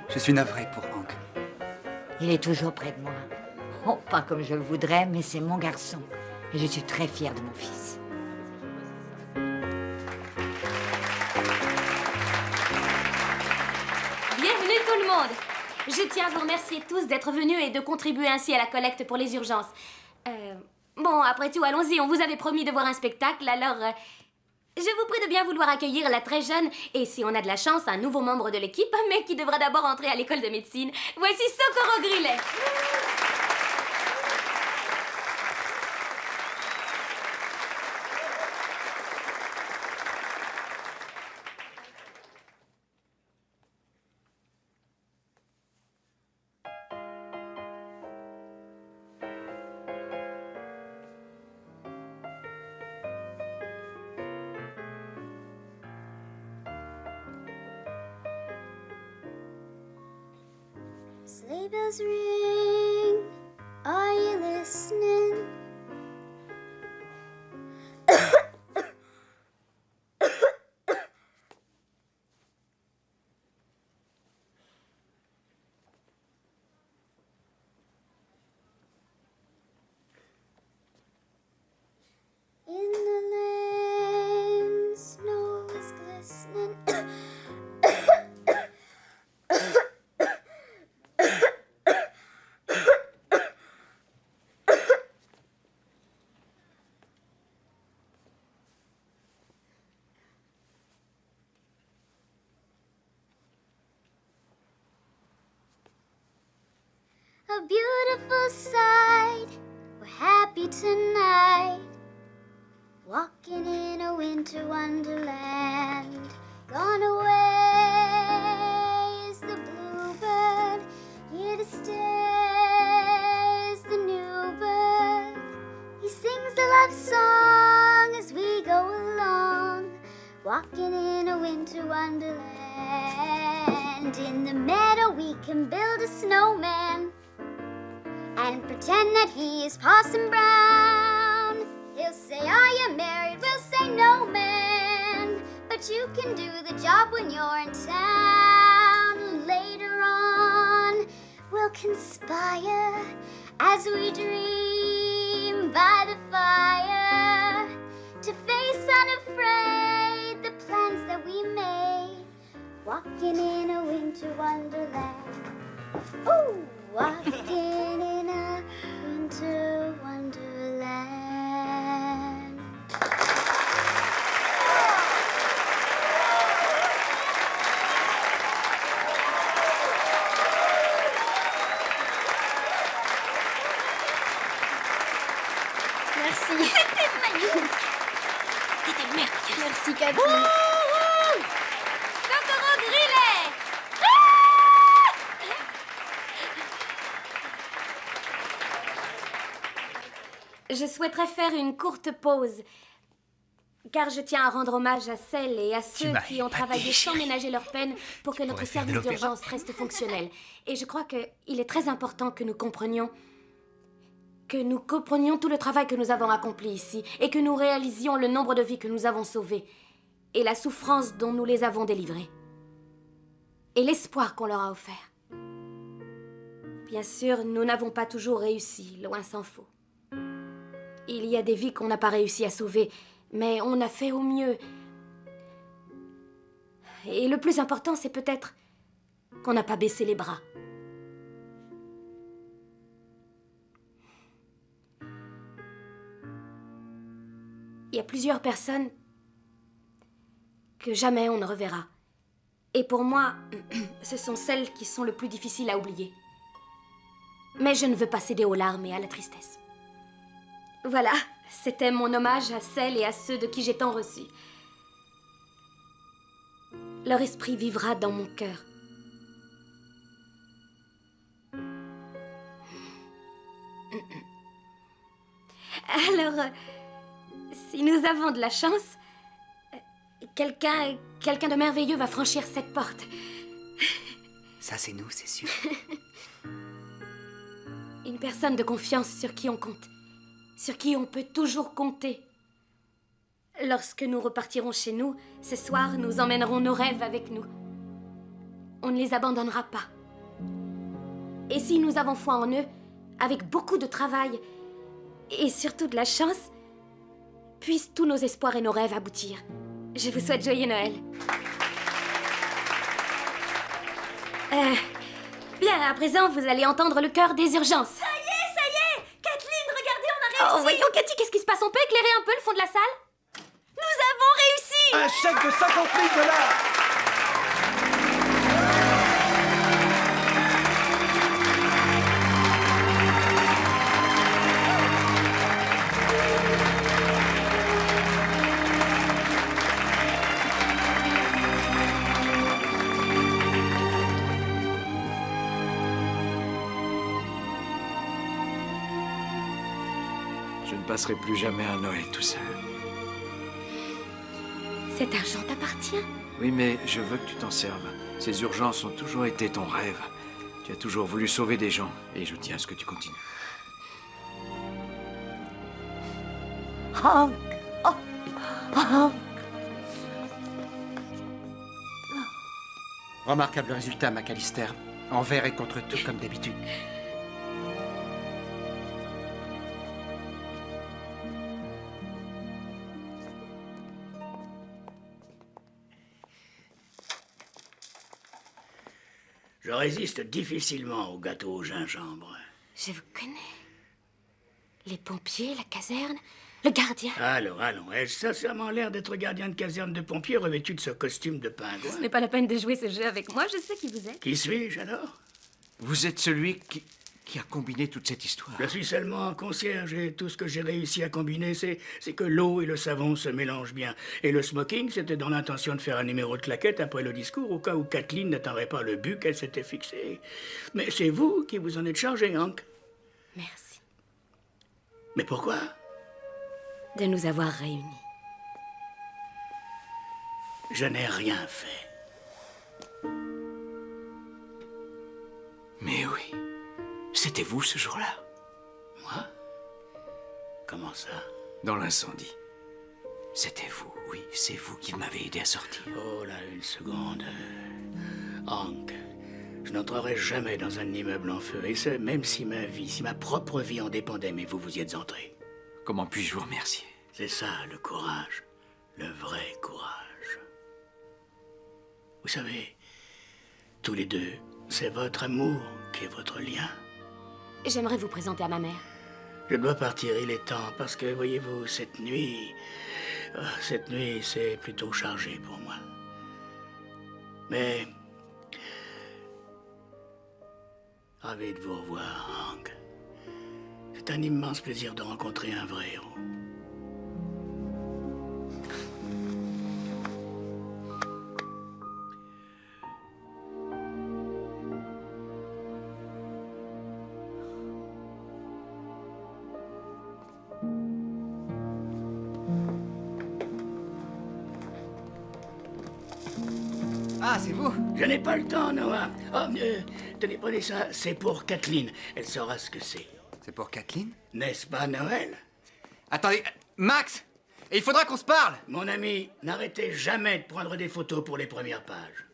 Je suis navré pour Hank. Il est toujours près de moi. Oh, pas comme je le voudrais, mais c'est mon garçon. Et je suis très fière de mon fils. Bienvenue tout le monde. Je tiens à vous remercier tous d'être venus et de contribuer ainsi à la collecte pour les urgences. Bon, après tout, allons-y, on vous avait promis de voir un spectacle, alors... je vous prie de bien vouloir accueillir la très jeune, et si on a de la chance, un nouveau membre de l'équipe, mais qui devra d'abord entrer à l'école de médecine. Voici Socorro Grillet. Sleigh bells ring, are you listening? In the lane, snow is glistening. A beautiful sight, we're happy tonight. Walking in a winter wonderland. Gone away is the bluebird. Here to stay is the new bird. He sings a love song as we go along. Walking in a winter wonderland. In the meadow we can build a snowman and pretend that he is Parson Brown. He'll say, are you married? We'll say, no, man. But you can do the job when you're in town. Later on, we'll conspire as we dream by the fire to face unafraid the plans that we made. Walking in a winter wonderland. Ooh, walking in a winter wonderland. Merci. C'était magnifique. C'était merveilleux. Merci, Kathleen. Kokoro Grillet. Je souhaiterais faire une courte pause, car je tiens à rendre hommage à celles et à ceux qui ont travaillé sans ménager leur peine pour que notre service d'urgence reste fonctionnel. Et je crois qu'il est très important que nous comprenions tout le travail que nous avons accompli ici et que nous réalisions le nombre de vies que nous avons sauvées et la souffrance dont nous les avons délivrées et l'espoir qu'on leur a offert. Bien sûr, nous n'avons pas toujours réussi, loin s'en faut. Il y a des vies qu'on n'a pas réussi à sauver, mais on a fait au mieux. Et le plus important, c'est peut-être qu'on n'a pas baissé les bras. Il y a plusieurs personnes que jamais on ne reverra. Et pour moi, ce sont celles qui sont le plus difficiles à oublier. Mais je ne veux pas céder aux larmes et à la tristesse. Voilà, c'était mon hommage à celles et à ceux de qui j'ai tant reçu. Leur esprit vivra dans mon cœur. Alors, si nous avons de la chance, quelqu'un de merveilleux va franchir cette porte. Ça, c'est nous, c'est sûr. Une personne de confiance sur qui on compte. Sur qui on peut toujours compter. Lorsque nous repartirons chez nous, ce soir, nous emmènerons nos rêves avec nous. On ne les abandonnera pas. Et si nous avons foi en eux, avec beaucoup de travail et surtout de la chance, puissent tous nos espoirs et nos rêves aboutir. Je vous souhaite joyeux Noël. Bien, à présent, vous allez entendre le chœur des urgences. Ça y est Kathleen, regardez, on a réussi. Oh, voyons, Cathy, qu'est-ce qui se passe? On peut éclairer un peu le fond de la salle? Nous avons réussi. Un chèque de 50 000 $. Je ne passerai plus jamais un Noël tout seul. Cet argent t'appartient. Oui, mais je veux que tu t'en serves. Ces urgences ont toujours été ton rêve. Tu as toujours voulu sauver des gens, et je tiens à ce que tu continues. Hank. Oh. Hank. Remarquable résultat, McAllister. Envers et contre tout, comme d'habitude. Je résiste difficilement au gâteau au gingembre. Je vous connais. Les pompiers, la caserne, le gardien. Allons, ai-je sincèrement l'air d'être gardien de caserne de pompiers revêtu de ce costume de pingouin? Ce n'est pas la peine de jouer ce jeu avec moi, je sais qui vous êtes. Qui suis-je alors? Vous êtes celui qui a combiné toute cette histoire. Je suis seulement un concierge et tout ce que j'ai réussi à combiner, c'est que l'eau et le savon se mélangent bien. Et le smoking, c'était dans l'intention de faire un numéro de claquette après le discours, au cas où Kathleen n'atteindrait pas le but qu'elle s'était fixé. Mais c'est vous qui vous en êtes chargé, Hank. Merci. Mais pourquoi? De nous avoir réunis. Je n'ai rien fait. Mais oui, c'était vous ce jour-là. Moi? Comment ça? Dans l'incendie. C'était vous, oui, c'est vous qui m'avez aidé à sortir. Oh là, une seconde. Hank, je n'entrerai jamais dans un immeuble en feu, et ce, même si ma propre vie en dépendait, mais vous y êtes entré. Comment puis-je vous remercier? C'est ça, le courage. Le vrai courage. Vous savez, tous les deux, c'est votre amour qui est votre lien. J'aimerais vous présenter à ma mère. Je dois partir, il est temps, parce que, voyez-vous, cette nuit, c'est plutôt chargé pour moi. Mais, ravi de vous revoir, Hank. C'est un immense plaisir de rencontrer un vrai héros. Ah, c'est vous? Je n'ai pas le temps, Noah. Oh, tenez, prenez ça. C'est pour Kathleen. Elle saura ce que c'est. C'est pour Kathleen? N'est-ce pas, Noël? Attendez, Max! Et il faudra qu'on se parle! Mon ami, n'arrêtez jamais de prendre des photos pour les premières pages.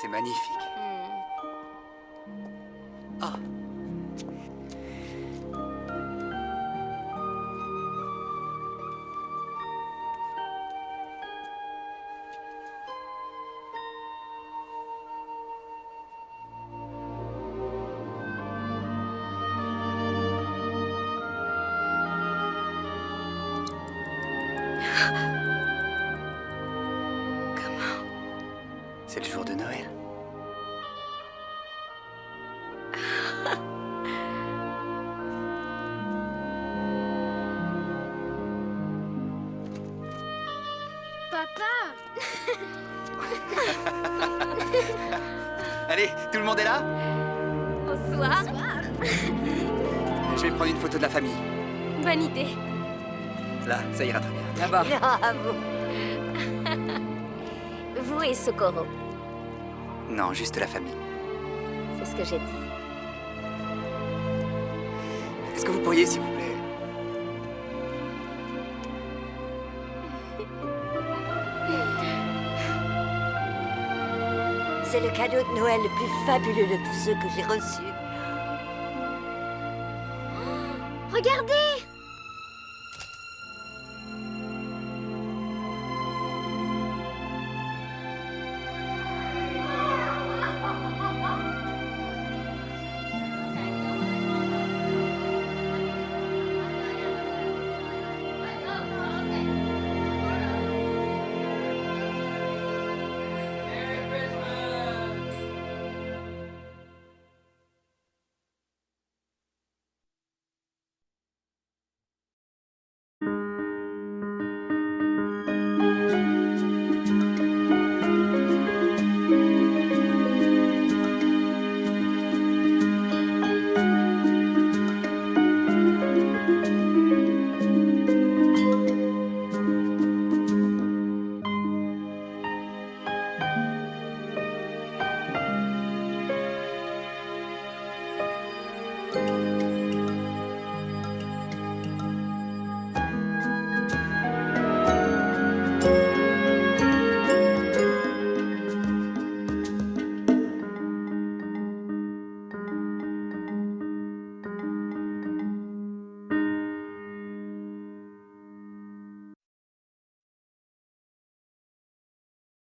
C'est magnifique. Ah. Comment? C'est le jour de Noël. Papa! Allez, tout le monde est là? Bonsoir. Je vais prendre une photo de la famille. Bonne idée. Là, ça ira très bien. Là-bas. Bravo. Vous et Socorro. Non, juste la famille. C'est ce que j'ai dit. Est-ce que vous pourriez, s'il vous plaît? C'est le cadeau de Noël le plus fabuleux de tous ceux que j'ai reçus. Regardez!